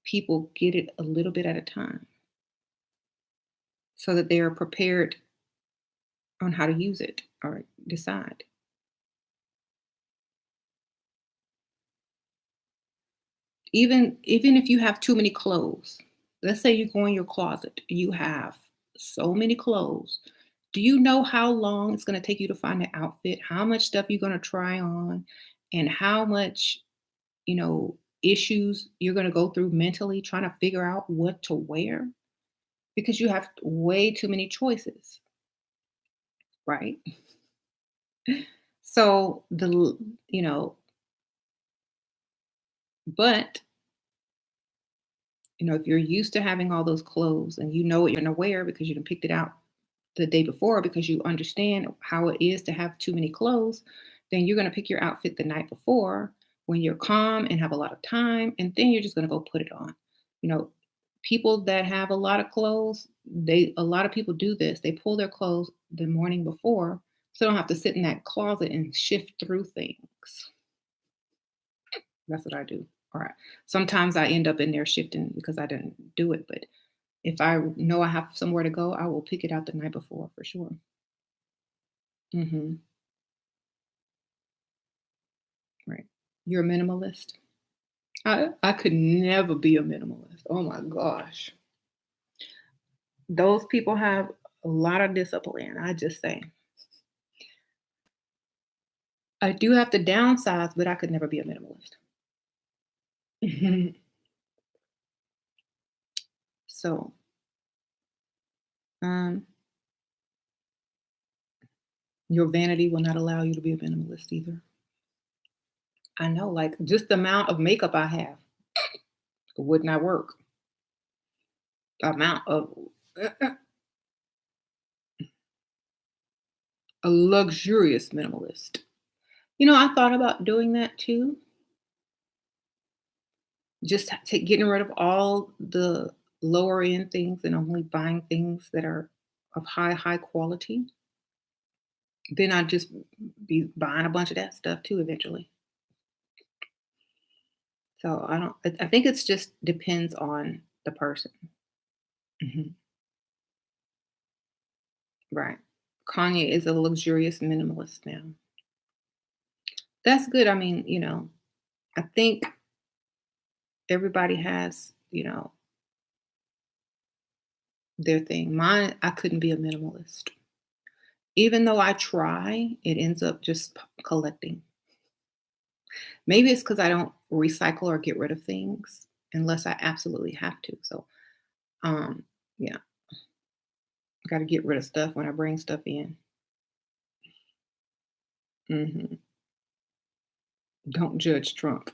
people get it a little bit at a time so that they are prepared on how to use it or decide. Even if you have too many clothes, let's say you go in your closet, you have so many clothes. Do you know how long it's going to take you to find an outfit? How much stuff you're going to try on, and how much issues you're going to go through mentally trying to figure out what to wear because you have way too many choices, right? So but if you're used to having all those clothes and you know what you're going to wear because you done picked it out the day before because you understand how it is to have too many clothes, then you're going to pick your outfit the night before when you're calm and have a lot of time, and then you're just going to go put it on. You know, People that have a lot of clothes, a lot of people do this. They pull their clothes the morning before, so they don't have to sit in that closet and shift through things. That's what I do. All right. Sometimes I end up in there shifting because I didn't do it, but if I know I have somewhere to go, I will pick it out the night before for sure. Mhm. Right. You're a minimalist? I could never be a minimalist. Oh my gosh. Those people have a lot of discipline, I just say. I do have to downsize, but I could never be a minimalist. So, um, your vanity will not allow you to be a minimalist either. I know, like, just the amount of makeup I have would not work. The amount of a luxurious minimalist. I thought about doing that too. Just getting rid of all the lower end things and only buying things that are of high quality. Then I'd just be buying a bunch of that stuff too eventually. So I don't. I think it's just depends on the person. Mhm. Right. Kanye is a luxurious minimalist now. That's good. I mean, I think everybody has, their thing. Mine, I couldn't be a minimalist. Even though I try, it ends up just collecting. Maybe it's because I don't recycle or get rid of things unless I absolutely have to. So, um, yeah, got to get rid of stuff when I bring stuff in. Hmm. Don't judge Trump.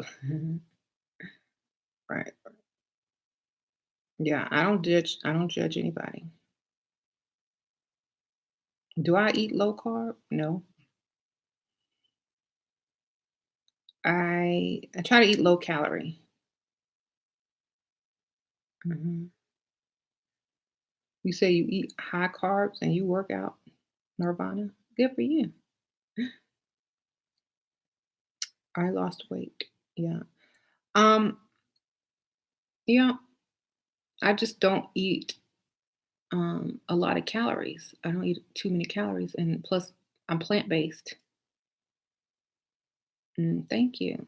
Right. Yeah, I don't judge. I don't judge anybody. Do I eat low carb? No. I try to eat low calorie. Hmm. You say you eat high carbs and you work out, Nirvana. Good for you. I lost weight. Yeah. Um. Yeah. I just don't eat a lot of calories. I don't eat too many calories, and plus, I'm plant based. Thank you.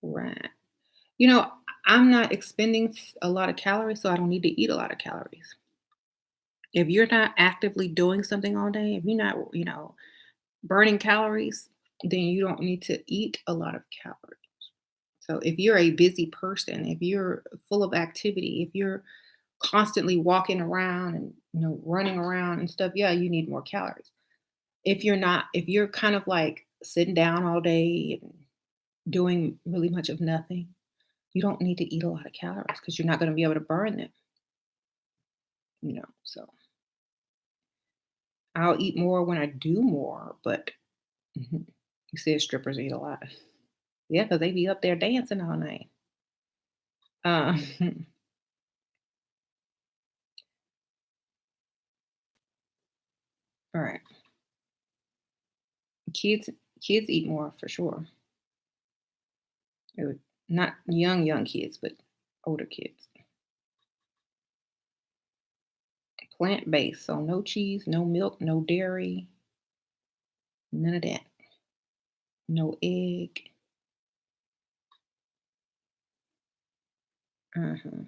Right. You know, I'm not expending a lot of calories, so I don't need to eat a lot of calories. If you're not actively doing something all day, if you're not, burning calories, then you don't need to eat a lot of calories. So if you're a busy person, if you're full of activity, if you're constantly walking around and running around and stuff, yeah, you need more calories. If you're not, if you're kind of like sitting down all day and doing really much of nothing, you don't need to eat a lot of calories because you're not going to be able to burn them, So I'll eat more when I do more, but mhm, you said strippers eat a lot. Yeah, because they be up there dancing all night. Uh, All right. Kids kids eat more for sure. Not young kids, but older kids. Plant-based, so no cheese, no milk, no dairy, none of that. No egg. Uh-huh.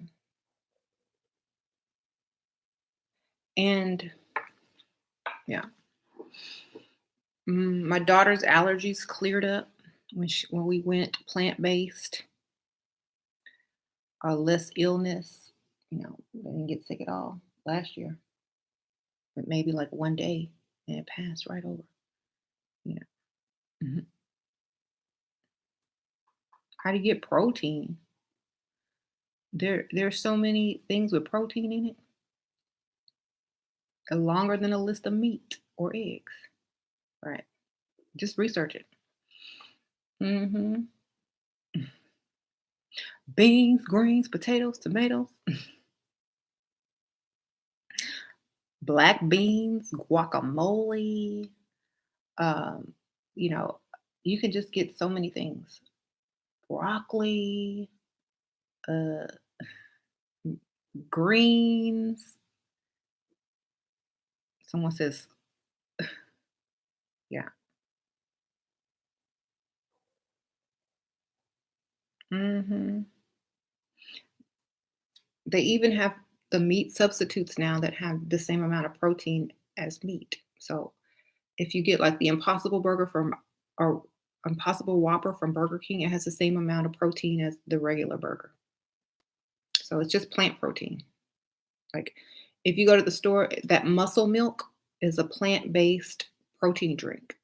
And yeah, my daughter's allergies cleared up when we went plant-based. Less illness. I didn't get sick at all last year, but maybe like one day, and it passed right over. You know. Mhm. How do you get protein? There's so many things with protein in it, longer than a list of meat or eggs. Right. Just research it. Hmm. Beans, greens, potatoes, tomatoes, black beans, guacamole. Um, you know, you can just get so many things. Broccoli, uh, greens. Someone says, yeah. Hmm. They even have the meat substitutes now that have the same amount of protein as meat. So if you get like the Impossible Burger from or Impossible Whopper from Burger King, it has the same amount of protein as the regular burger. So it's just plant protein. Like if you go to the store, that muscle milk is a plant-based protein drink.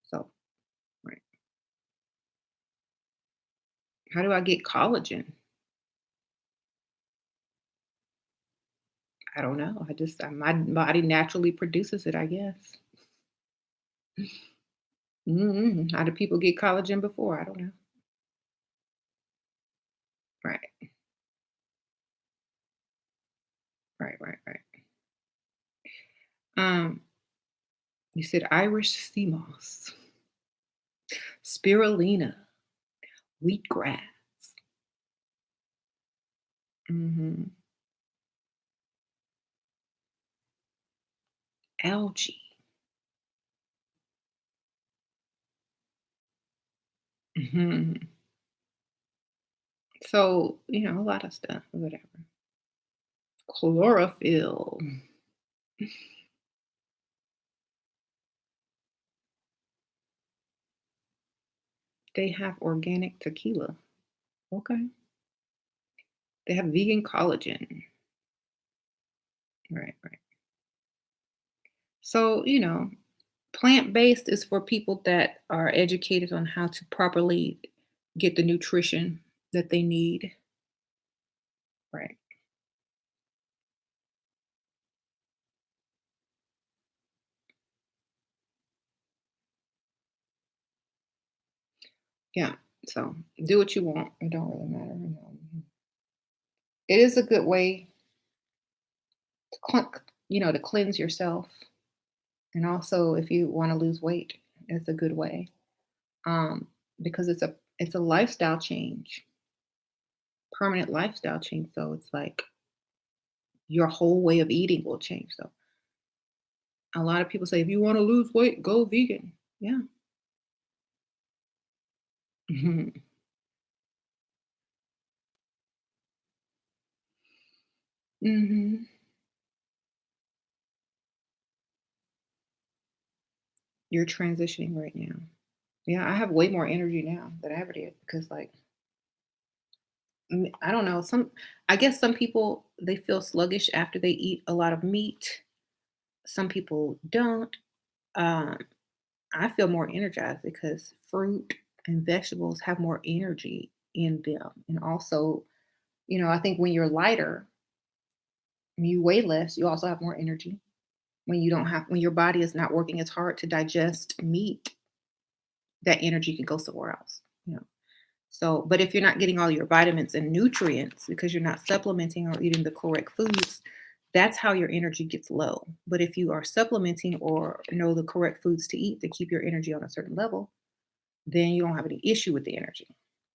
So, right. How do I get collagen? I don't know. My body naturally produces it, I guess. How do people get collagen before? I don't know. Right, right. Um, you said Irish sea moss, spirulina, wheatgrass, hmm algae. Hmm. So, a lot of stuff, whatever. Chlorophyll. They have organic tequila. Okay. They have vegan collagen. Right. So, plant-based is for people that are educated on how to properly get the nutrition that they need. Right. Yeah. So do what you want. It don't really matter. It is a good way to to cleanse yourself. And also if you want to lose weight, it's a good way. Um, because it's a lifestyle change, permanent lifestyle change. So it's like your whole way of eating will change. So a lot of people say if you want to lose weight, go vegan. Yeah. Hmm. You're transitioning right now. Yeah, I have way more energy now than I ever did because, like, I don't know. I guess some people they feel sluggish after they eat a lot of meat. Some people don't. Um, I feel more energized because fruit and vegetables have more energy in them, and also, I think when you're lighter, when you weigh less, you also have more energy. When your body is not working as hard to digest meat, that energy can go somewhere else. So, but if you're not getting all your vitamins and nutrients because you're not supplementing or eating the correct foods, That's how your energy gets low. But if you are supplementing or know the correct foods to eat to keep your energy on a certain level, then you don't have any issue with the energy.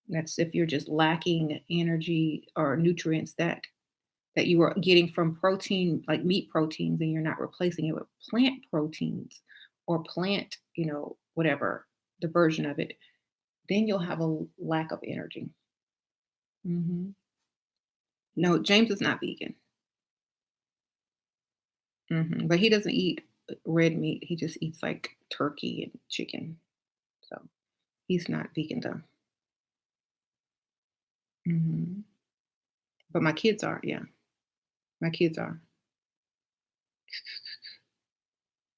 That's if you're just lacking energy or nutrients that you are getting from protein, like meat proteins, and you're not replacing it with plant proteins or plant, whatever the version of it, then you'll have a lack of energy. Hmm. No, James is not vegan. But he doesn't eat red meat. He just eats like turkey and chicken. So he's not vegan though. Hmm. But my kids are, yeah. My kids are.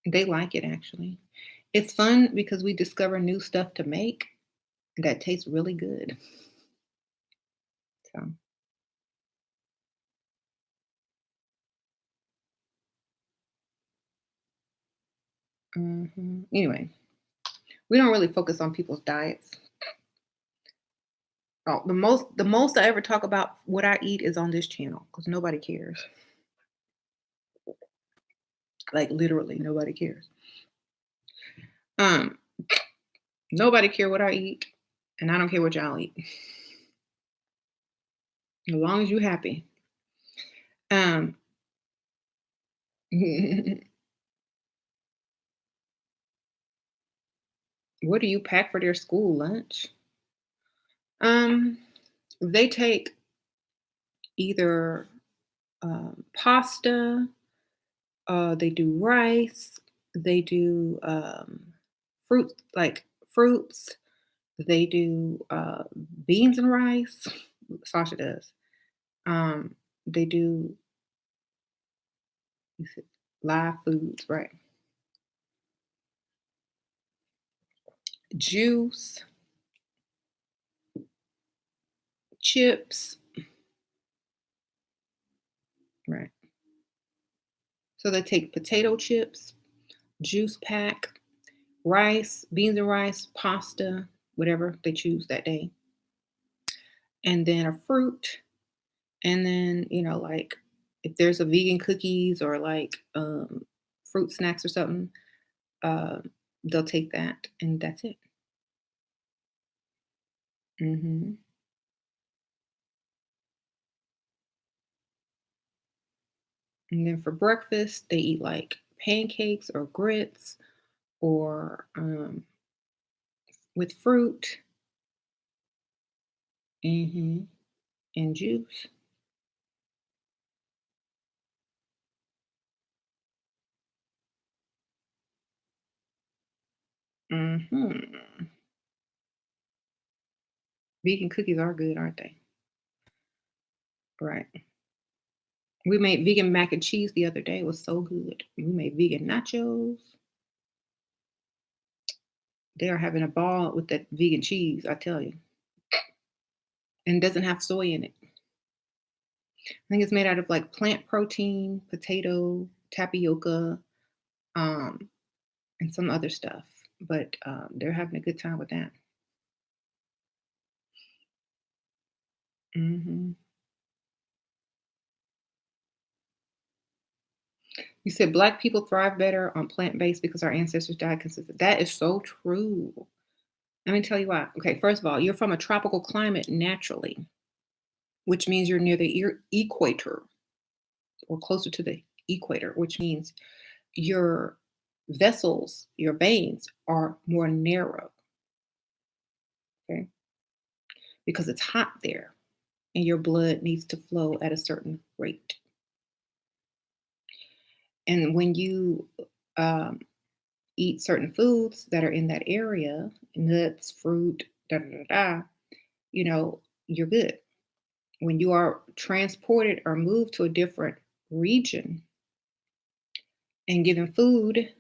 They like it actually. It's fun because we discover new stuff to make that tastes really good. So, anyway, we don't really focus on people's diets. Oh, the most I ever talk about what I eat is on this channel because nobody cares. Like literally, nobody cares. Um, Nobody care what I eat, and I don't care what y'all eat. As long as you happy. Um, what do you pack for their school lunch? Um, they take either pasta, they do rice, they do fruit like fruits, they do beans and rice. Sasha does. Um, they do you said live foods, right? Juice, chips, right? So they take potato chips, juice pack, rice, beans and rice, pasta, whatever they choose that day, and then a fruit, and then like if there's a vegan cookies or like fruit snacks or something, uh, they'll take that, and that's it. Hmm. And then for breakfast, they eat like pancakes or grits or with fruit, hmm and juice. Hmm. Vegan cookies are good, aren't they? Right. We made vegan mac and cheese the other day. It was so good. We made vegan nachos. They are having a ball with that vegan cheese, I tell you. And it doesn't have soy in it. I think it's made out of like plant protein, potato, tapioca, um, and some other stuff. But they're having a good time with that. Hmm. You said black people thrive better on plant based because our ancestors died consistent. That is so true. Let me tell you why. Okay, first of all, you're from a tropical climate naturally, which means you're near the equator or closer to the equator, which means your vessels, your veins are more narrow, okay? Because it's hot there and your blood needs to flow at a certain rate. And when you um, eat certain foods that are in that area, nuts, fruit, da da da da, you're good. When you are transported or moved to a different region and given food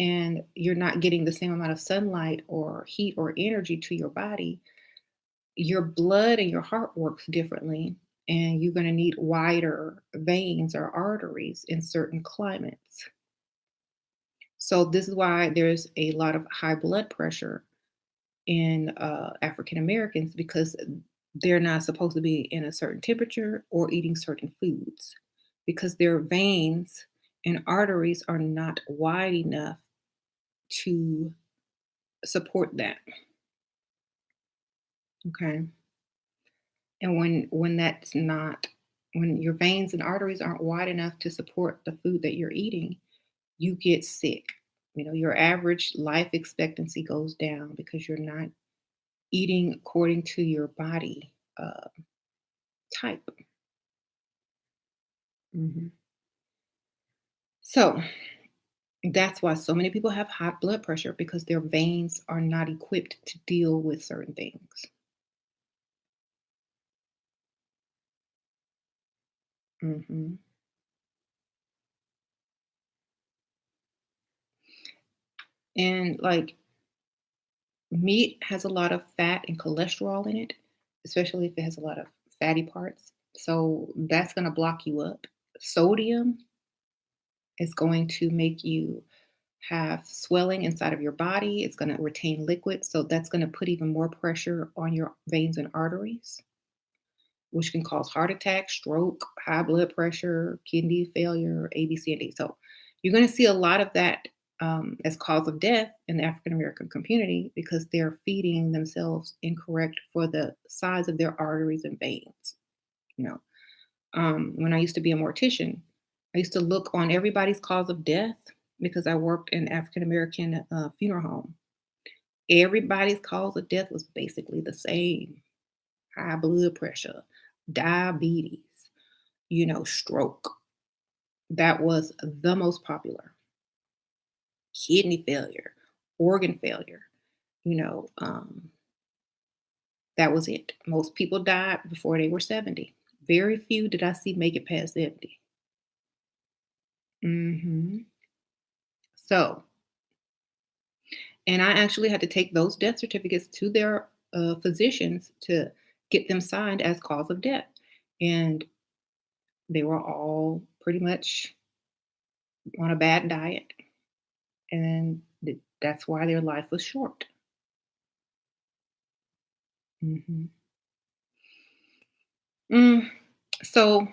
and you're not getting the same amount of sunlight or heat or energy to your body, your blood and your heart works differently. And you're going to need wider veins or arteries in certain climates. So, this is why there's a lot of high blood pressure in African Americans because they're not supposed to be in a certain temperature or eating certain foods. because their veins and arteries are not wide enough to support that. Okay. And when that's not when your veins and arteries aren't wide enough to support the food that you're eating, you get sick. Your average life expectancy goes down because you're not eating according to your body type. Mhm. So that's why so many people have high blood pressure because their veins are not equipped to deal with certain things. Mhm. And like meat has a lot of fat and cholesterol in it, especially if it has a lot of fatty parts. So that's going to block you up. Sodium is going to make you have swelling inside of your body. It's going to retain liquid. So that's going to put even more pressure on your veins and arteries, which can cause heart attack, stroke, high blood pressure, kidney failure, A, B, C, and D. So you're going to see a lot of that as cause of death in the African American community because they're feeding themselves incorrect for the size of their arteries and veins. You know, when I used to be a mortician, I used to look on everybody's cause of death because I worked in African American funeral home. Everybody's cause of death was basically the same: high blood pressure, diabetes, stroke. That was the most popular. Kidney failure, organ failure, you know, um, that was it. Most people died before they were 70. Very few did I see make it past 70. hmm So, and I actually had to take those death certificates to their physicians to get them signed as cause of death. And they were all pretty much on a bad diet. And that's why their life was short. Mhm. Mm, so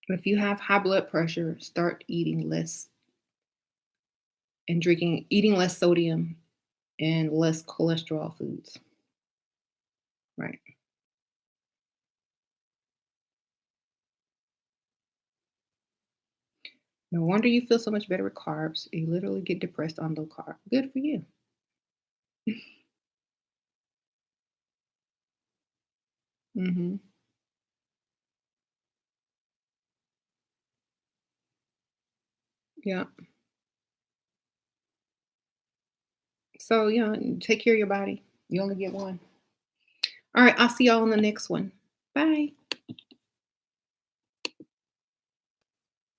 if you have high blood pressure, start eating less and eating less sodium and less cholesterol foods. Right. No wonder you feel so much better with carbs. You literally get depressed on low carb. Good for you. hmm Yeah. So, take care of your body. You only get one. All right. I'll see y'all on the next one. Bye.